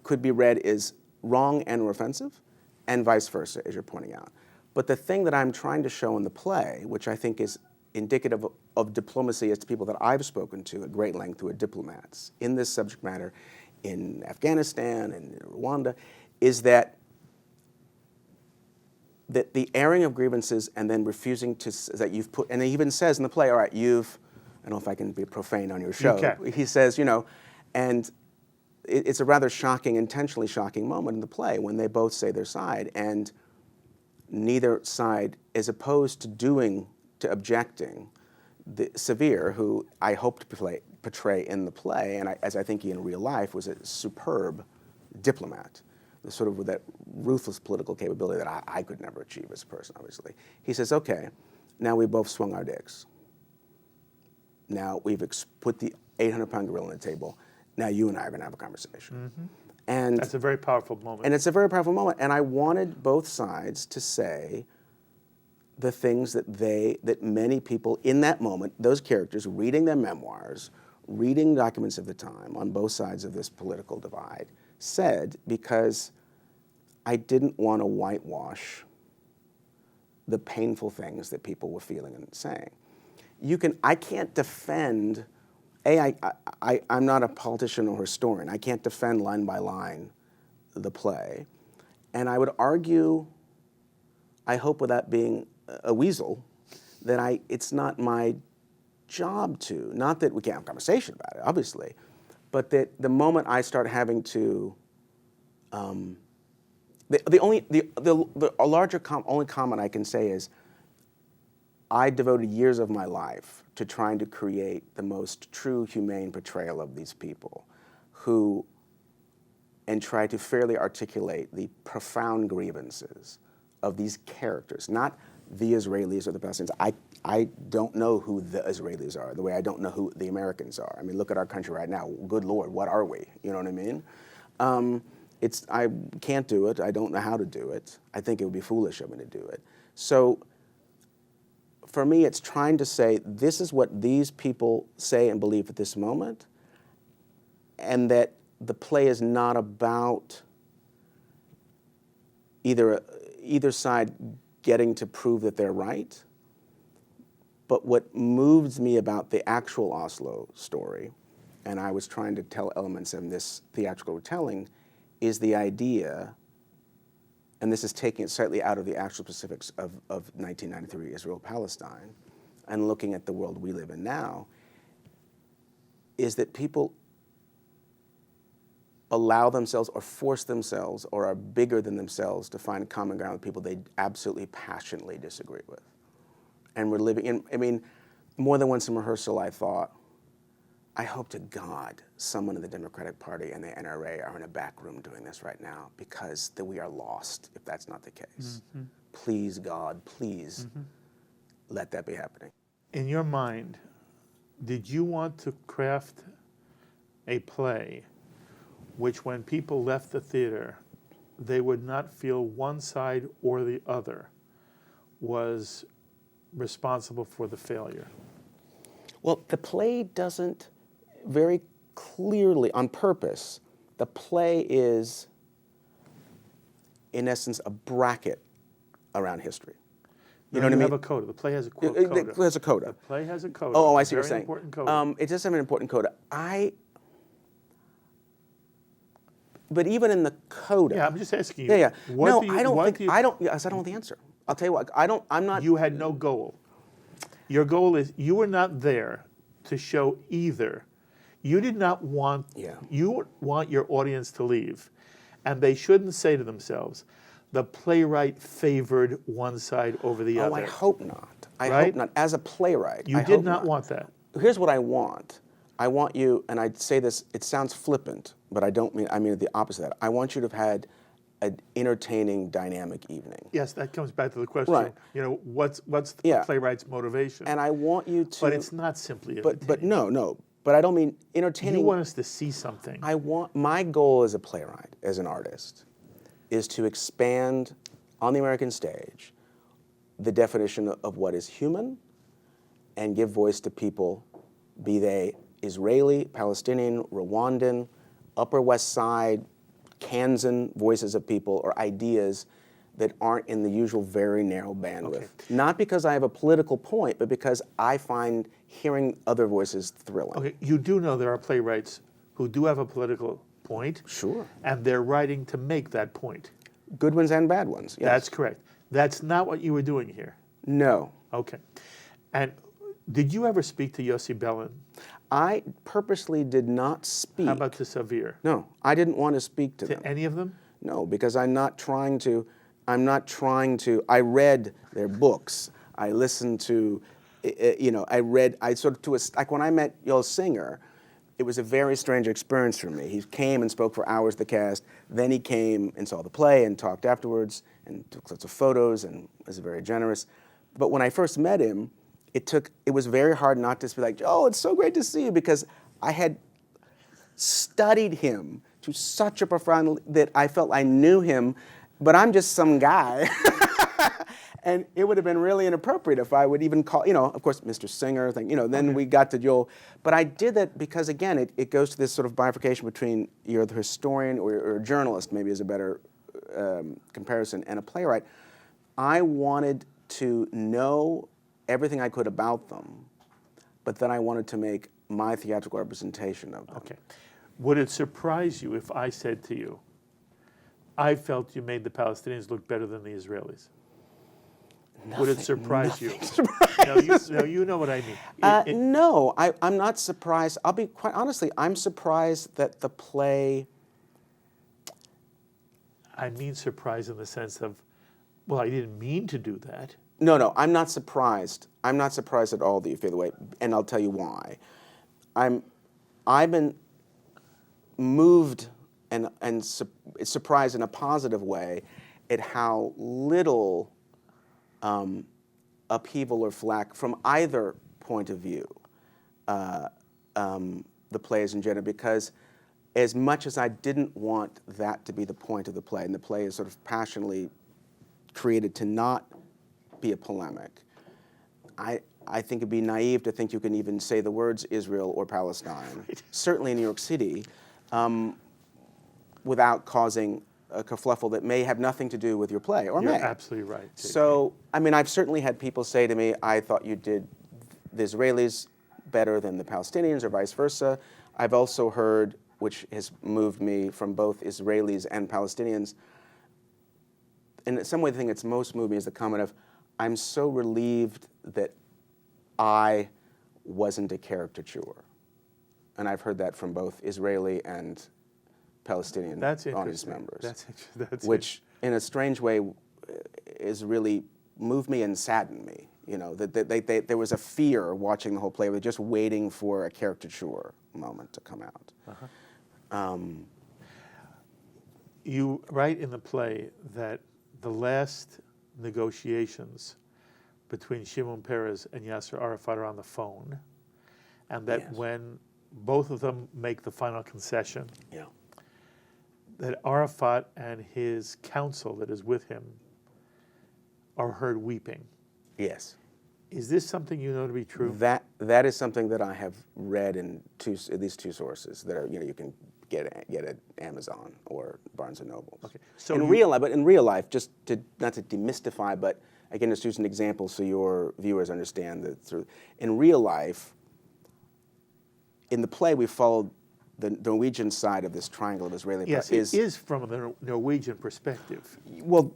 S3: could be read as wrong and or offensive, and vice versa, as you're pointing out. But the thing that I'm trying to show in the play, which I think is indicative of diplomacy as to people that I've spoken to at great length who are diplomats in this subject matter, in Afghanistan and in Rwanda, is that the airing of grievances and then refusing that you've put, and he even says in the play, all right, I don't know if I can be profane on your show. He says, and it's a rather shocking, intentionally shocking moment in the play when they both say their side, and neither side, as opposed to objecting, the Savir, who I hope to portray in the play, and as I think he in real life, was a superb diplomat, sort of with that ruthless political capability that I could never achieve as a person, obviously. He says, okay, now we both swung our dicks. Now we've put the 800-pound gorilla on the table. Now you and I are going to have a conversation.
S2: Mm-hmm.
S3: And
S2: that's a very powerful moment.
S3: And it's a very powerful moment. And I wanted both sides to say the things that many people in that moment, those characters reading their memoirs, reading documents of the time on both sides of this political divide, said, because I didn't want to whitewash the painful things that people were feeling and saying. I can't defend, I'm not a politician or historian. I can't defend line by line the play. And I would argue, I hope without being a weasel, that it's not my job to, not that we can't have a conversation about it, obviously, but that the moment I start having to, only comment I can say is, I devoted years of my life to trying to create the most true, humane portrayal of these people and try to fairly articulate the profound grievances of these characters, not the Israelis or the Palestinians. I don't know who the Israelis are, the way I don't know who the Americans are. I mean, look at our country right now. Good Lord, what are we? You know what I mean? I can't do it. I don't know how to do it. I think it would be foolish of me to do it. So for me, it's trying to say, this is what these people say and believe at this moment, and that the play is not about either side getting to prove that they're right, but what moves me about the actual Oslo story, and I was trying to tell elements in this theatrical retelling, is the idea, and this is taking it slightly out of the actual specifics of 1993 Israel-Palestine, and looking at the world we live in now, is that people allow themselves or force themselves or are bigger than themselves to find common ground with people they absolutely passionately disagree with. And we're living in, I mean, more than once in rehearsal I thought, I hope to God someone in the Democratic Party and the NRA are in a back room doing this right now, because that we are lost if that's not the case. Mm-hmm. Please, God, please let that be happening.
S2: In your mind, did you want to craft a play which, when people left the theater, they would not feel one side or the other was responsible for the failure?
S3: Well, the play doesn't very clearly, on purpose, the play is, in essence, a bracket around history. You know what I mean?
S2: Have a coda. The play has a coda.
S3: It has a coda.
S2: The play has a coda.
S3: Oh, I see what you're saying.
S2: Very important coda.
S3: It does have an important coda. But even in the coda.
S2: Yeah, I'm just asking you.
S3: Yeah. I don't want the answer. I'll tell you what. I'm not.
S2: You had no goal. Your goal is, you were not there to show either. You did not want.
S3: Yeah.
S2: You want your audience to leave, and they shouldn't say to themselves, the playwright favored one side over the other.
S3: Oh, I hope not. I
S2: Right?
S3: hope not. As a playwright,
S2: You
S3: I
S2: did
S3: hope
S2: not want that.
S3: Here's what I want. I want you, and I'd say this, it sounds flippant, but I mean the opposite of that. I want you to have had an entertaining, dynamic evening.
S2: Yes, that comes back to the question.
S3: Right.
S2: You know, what's the playwright's motivation?
S3: And I want you to.
S2: But it's not simply entertaining.
S3: But no. But I don't mean entertaining.
S2: You want us to see something.
S3: My goal as a playwright, as an artist, is to expand on the American stage the definition of what is human, and give voice to people, be they Israeli, Palestinian, Rwandan, Upper West Side, Kansan voices of people, or ideas that aren't in the usual very narrow bandwidth. Okay. Not because I have a political point, but because I find hearing other voices thrilling.
S2: Okay, you do know there are playwrights who do have a political point.
S3: Sure.
S2: And they're writing to make that point.
S3: Good ones and bad ones, yes.
S2: That's correct. That's not what you were doing here.
S3: No.
S2: Okay. And did you ever speak to Yossi Beilin?
S3: I purposely did not speak.
S2: How about to Savir?
S3: No, I didn't want to speak to them.
S2: To any of them?
S3: No, because I'm not trying to, I read their books. I listened to, like when I met Yoel Singer, it was a very strange experience for me. He came and spoke for hours to the cast. Then he came and saw the play and talked afterwards and took lots of photos and was very generous. But when I first met him, it was very hard not to be like, oh, it's so great to see you, because I had studied him to such a profound that I felt I knew him, but I'm just some guy. And it would have been really inappropriate if I would even call, of course, Mr. Singer, then we got to Joel. But I did that because, again, it goes to this sort of bifurcation between you're the historian or a journalist, maybe is a better comparison, and a playwright. I wanted to know everything I could about them, but then I wanted to make my theatrical representation of them.
S2: Okay. Would it surprise you if I said to you, I felt you made the Palestinians look better than the Israelis? Would it surprise you? No, you know what I mean.
S3: No, I'm not surprised. I'll be quite honestly, I'm surprised that the play...
S2: I mean surprised in the sense of, well, I didn't mean to do that.
S3: No, I'm not surprised. I'm not surprised at all that you feel the way, and I'll tell you why. I've been moved and surprised in a positive way at how little upheaval or flack from either point of view the play is engendered, because as much as I didn't want that to be the point of the play, and the play is sort of passionately created to not be a polemic, I think it'd be naive to think you can even say the words Israel or Palestine, certainly in New York City, without causing a kerfluffle that may have nothing to do with your play, or
S2: You're
S3: may.
S2: absolutely right. J.T.
S3: So, I mean, I've certainly had people say to me, I thought you did the Israelis better than the Palestinians, or vice versa. I've also heard, which has moved me from both Israelis and Palestinians, in some way the thing that's most moved me is the comment of, I'm so relieved that I wasn't a caricature. And I've heard that from both Israeli and Palestinian audience members.
S2: That's
S3: which, in a strange way, is really moved me and saddened me. You know, that there was a fear watching the whole play, with just waiting for a caricature moment to come out.
S2: Uh-huh. You write in the play that the last negotiations between Shimon Peres and Yasser Arafat are on the phone, and that when both of them make the final concession, that Arafat and his counsel that is with him are heard weeping.
S3: Yes.
S2: Is this something you know to be true?
S3: That is something that I have read in at least two sources that are, you can get at Amazon or Barnes and Noble.
S2: Okay. So
S3: in real life, just not to demystify, but again, just use an example so your viewers understand that. In real life, in the play, we followed the Norwegian side of this triangle of Israeli.
S2: Yes, it is from the Norwegian perspective.
S3: Well,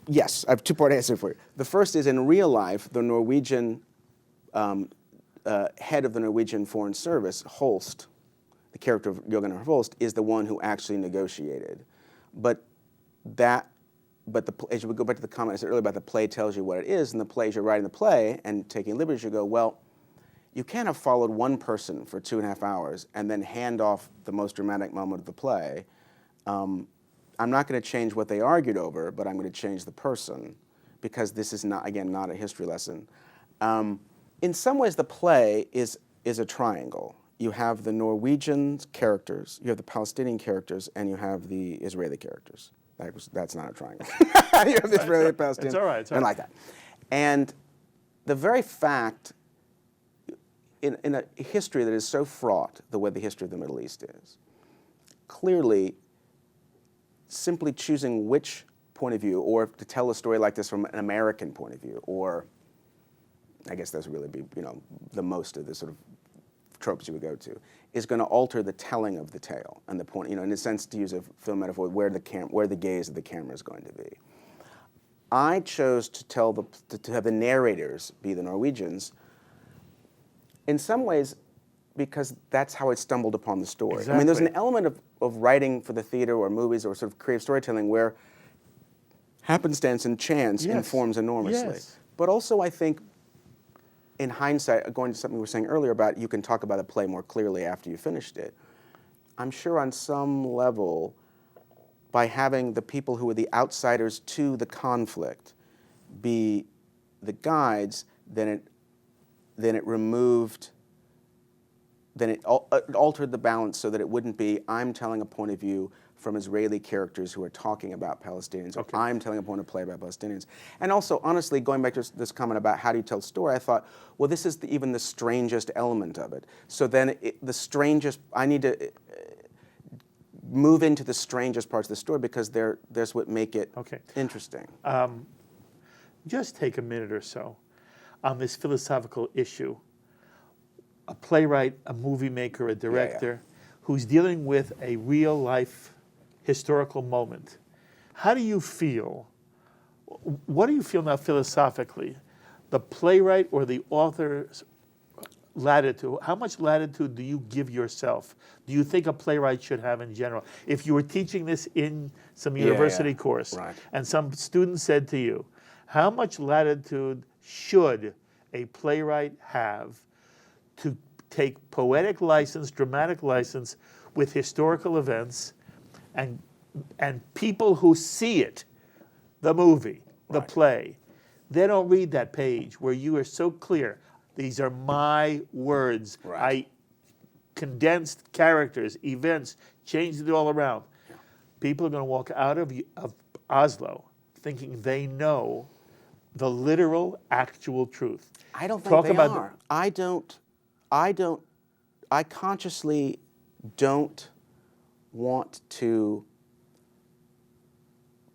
S3: yes, I have a two-part answer for you. The first is, in real life, the Norwegian head of the Norwegian Foreign Service, Holst, the character of Jørgen Holst, is the one who actually negotiated. But as you would go back to the comment I said earlier about the play tells you what it is, and the play, as you're writing the play and taking liberties, you go, well, you can't have followed one person for 2.5 hours and then hand off the most dramatic moment of the play. I'm not going to change what they argued over, but I'm going to change the person, because this is not a history lesson. In some ways, the play is a triangle. You have the Norwegian characters, you have the Palestinian characters, and you have the Israeli characters. That's not a triangle. You have the Israeli, Palestinian,
S2: it's all right.
S3: and like that. And the very fact, in a history that is so fraught, the way the history of the Middle East is, clearly, simply choosing which point of view, or to tell a story like this from an American point of view, or I guess those would really be, the most of the sort of tropes you would go to, is going to alter the telling of the tale and the point. In a sense, to use a film metaphor, where the gaze of the camera is going to be. I chose to have the narrators be the Norwegians, in some ways, because that's how I stumbled upon the story.
S2: Exactly.
S3: I mean, there's an element of writing for the theater or movies or sort of creative storytelling where happenstance and chance informs enormously.
S2: Yes.
S3: But also, I think, in hindsight, going to something we were saying earlier about you can talk about a play more clearly after you finished it, I'm sure on some level, by having the people who are the outsiders to the conflict be the guides, then it altered the balance so that it wouldn't be, I'm telling a point of view from Israeli characters who are talking about Palestinians, or I'm telling a point of play about Palestinians. And also, honestly, going back to this comment about how do you tell a story, I thought, well, this is even the strangest element of it. So then I need to move into the strangest parts of the story, because there's what make it interesting.
S2: Just take a minute or so on this philosophical issue. A playwright, a movie maker, a director who's dealing with a real life historical moment. How do you feel? What do you feel now philosophically? The playwright or the author's latitude? How much latitude do you give yourself? Do you think a playwright should have in general? If you were teaching this in some university course, and some student said to you, How much latitude should a playwright have to take poetic license, dramatic license with historical events and people who see it, the movie, the play, they don't read that page where you are so clear. These are my words.
S3: Right.
S2: I condensed characters, events, changed it all around. Yeah. People are going to walk out of Oslo thinking they know the literal, actual truth.
S3: I don't think they are. I consciously don't want to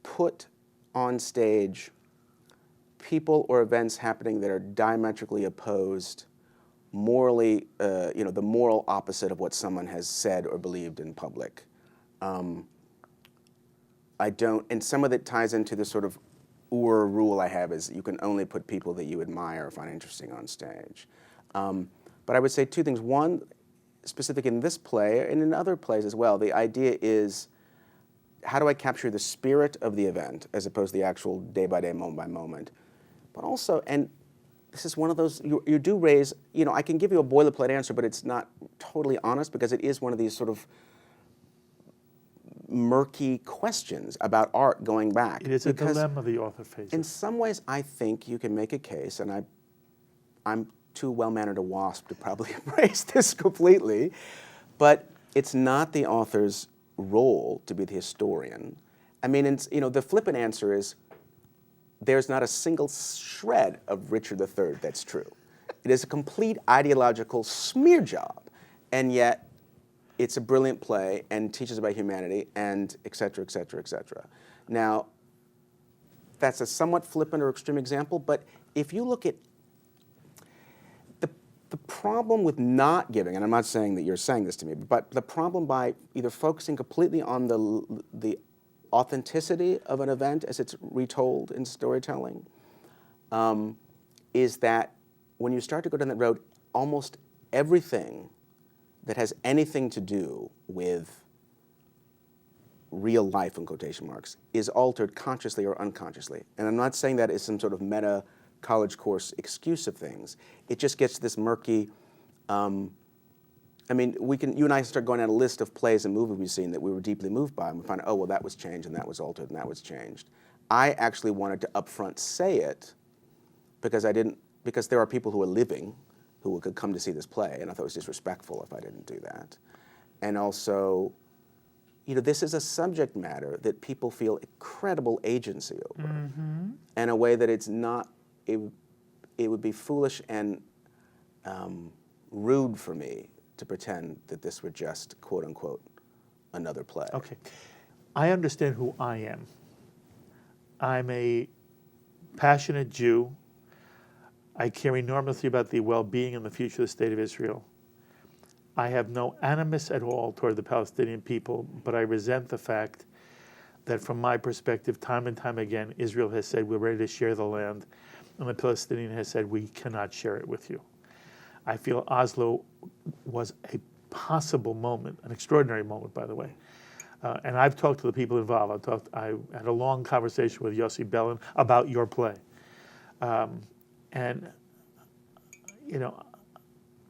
S3: put on stage people or events happening that are diametrically opposed, morally, the moral opposite of what someone has said or believed in public. I don't, and some of it ties into the sort of rule I have is you can only put people that you admire or find interesting on stage. But I would say two things. One, specific in this play and in other plays as well, the idea is how do I capture the spirit of the event as opposed to the actual day by day, moment by moment. But also, and this is one of those, you do raise, I can give you a boilerplate answer, but it's not totally honest because it is one of these sort of murky questions about art going back.
S2: It is a dilemma the author faces.
S3: In some ways, I think you can make a case, and I'm too well-mannered a wasp to probably embrace this completely, but it's not the author's role to be the historian. I mean, the flippant answer is there's not a single shred of Richard III that's true. It is a complete ideological smear job, and yet it's a brilliant play and teaches about humanity and et cetera, et cetera, et cetera. Now, that's a somewhat flippant or extreme example, but if you look at the problem with not giving, and I'm not saying that you're saying this to me, but the problem by either focusing completely on the authenticity of an event as it's retold in storytelling, is that when you start to go down that road, almost everything that has anything to do with real life, in quotation marks, is altered consciously or unconsciously. And I'm not saying that as some sort of meta college course excuse of things. It just gets to this murky, you and I start going down a list of plays and movies we've seen that we were deeply moved by, and we find, oh, well, that was changed, and that was altered, and that was changed. I actually wanted to upfront say it because there are people who are living who could come to see this play, and I thought it was disrespectful if I didn't do that. And also, this is a subject matter that people feel incredible agency over, in a way that it's not. It would be foolish and rude for me to pretend that this were just, quote unquote, another play.
S2: Okay. I understand who I am. I'm a passionate Jew. I care enormously about the well-being and the future of the State of Israel. I have no animus at all toward the Palestinian people, but I resent the fact that from my perspective, time and time again, Israel has said we're ready to share the land, and the Palestinian has said we cannot share it with you. I feel Oslo was a possible moment, an extraordinary moment, by the way. And I've talked to the people involved. I had a long conversation with Yossi Bellin about your play. And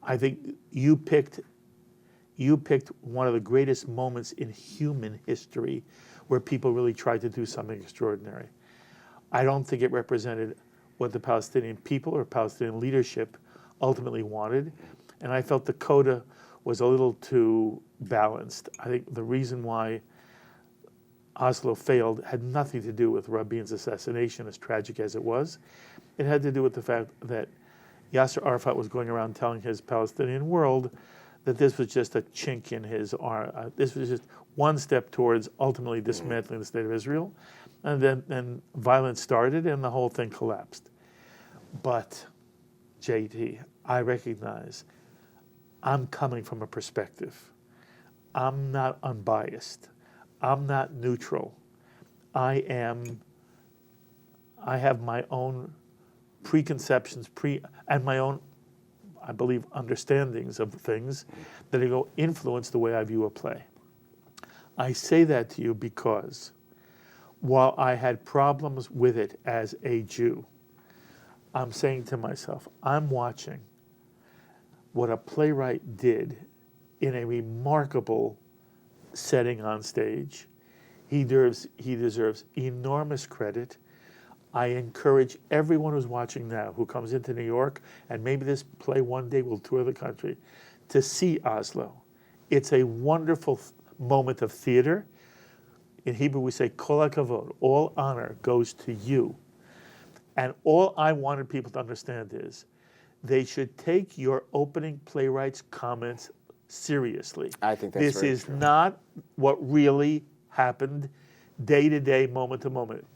S2: I think you picked one of the greatest moments in human history where people really tried to do something extraordinary. I don't think it represented what the Palestinian people or Palestinian leadership ultimately wanted, and I felt the coda was a little too balanced. I think the reason why Oslo failed had nothing to do with Rabin's assassination, as tragic as it was. It had to do with the fact that Yasser Arafat was going around telling his Palestinian world that this was just a chink in his arm. This was just one step towards ultimately dismantling the State of Israel. And then violence started and the whole thing collapsed. But, J.T., I recognize I'm coming from a perspective. I'm not unbiased. I'm not neutral. I have my own preconceptions, and my own, I believe, understandings of things that are going to influence the way I view a play. I say that to you because while I had problems with it as a Jew, I'm saying to myself, I'm watching what a playwright did in a remarkable setting on stage. He deserves enormous credit. I encourage everyone who's watching now, who comes into New York, and maybe this play one day will tour the country, to see Oslo. It's a wonderful moment of theater. In Hebrew we say, kol hakavod, all honor goes to you. And all I wanted people to understand is they should take your opening playwright's comments seriously.
S3: I think that's
S2: This is
S3: true.
S2: not what really happened day to day, moment to moment.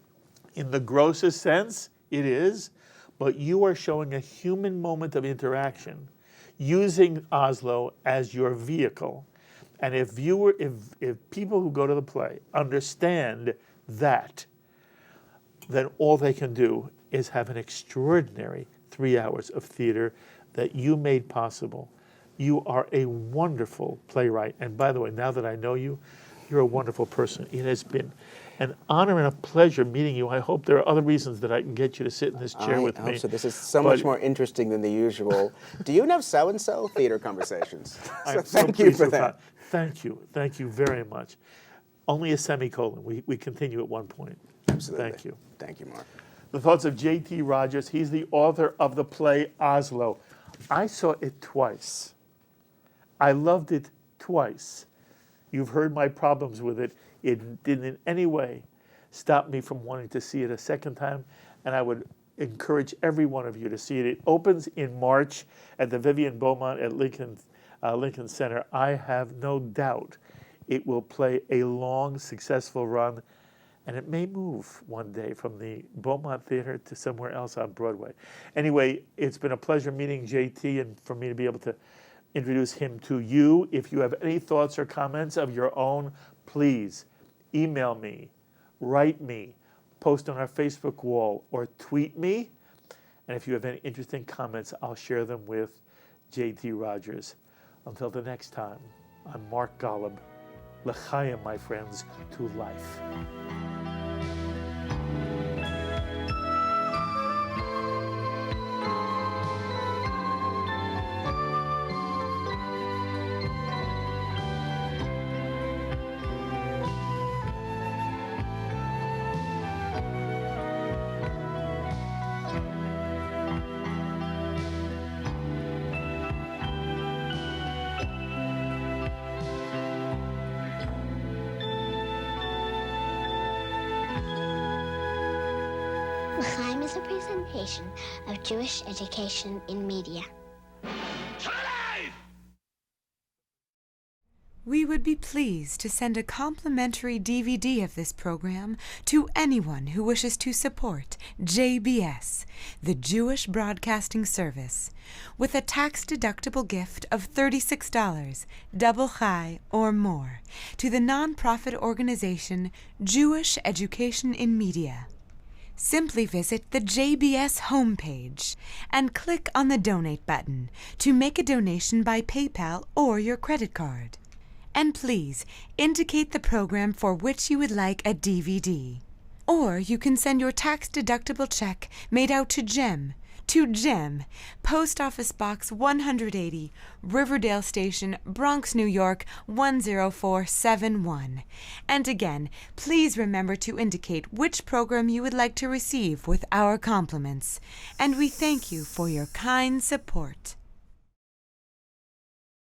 S2: In the grossest sense, it is, but you are showing a human moment of interaction using Oslo as your vehicle. And if people who go to the play understand that, then all they can do is have an extraordinary 3 hours of theater that you made possible. You are a wonderful playwright. And by the way, now that I know you, you're a wonderful person. It has been an honor and a pleasure meeting you. I hope there are other reasons that I can get you to sit in this chair with me.
S3: So this is so much more interesting than the usual. Do you know so-and-so theater conversations? So thank you for that.
S2: Thank you very much. Only a semicolon. We continue at one point.
S3: Absolutely.
S2: Thank you.
S3: Thank you, Mark.
S2: The thoughts of J.T. Rogers. He's the author of the play Oslo. I saw it twice. I loved it twice. You've heard my problems with it. It didn't in any way stop me from wanting to see it a second time, and I would encourage every one of you to see it. It opens in March at the Vivian Beaumont at Lincoln Center. I have no doubt it will play a long, successful run, and it may move one day from the Beaumont Theater to somewhere else on Broadway. Anyway, it's been a pleasure meeting JT and for me to be able to introduce him to you. If you have any thoughts or comments of your own, please email me, write me, post on our Facebook wall, or tweet me. And if you have any interesting comments, I'll share them with J.T. Rogers. Until the next time, I'm Mark Golub. L'chaim, my friends, to life.
S4: L'chaim is a presentation of Jewish education in media.
S5: We would be pleased to send a complimentary DVD of this program to anyone who wishes to support JBS, the Jewish Broadcasting Service, with a tax-deductible gift of $36, double chai or more, to the nonprofit organization Jewish Education in Media. Simply visit the JBS homepage and click on the Donate button to make a donation by PayPal or your credit card. And please indicate the program for which you would like a DVD. Or you can send your tax-deductible check made out to Jem, Post Office Box 180, Riverdale Station, Bronx, New York 10471. And again, please remember to indicate which program you would like to receive with our compliments. And we thank you for your kind support.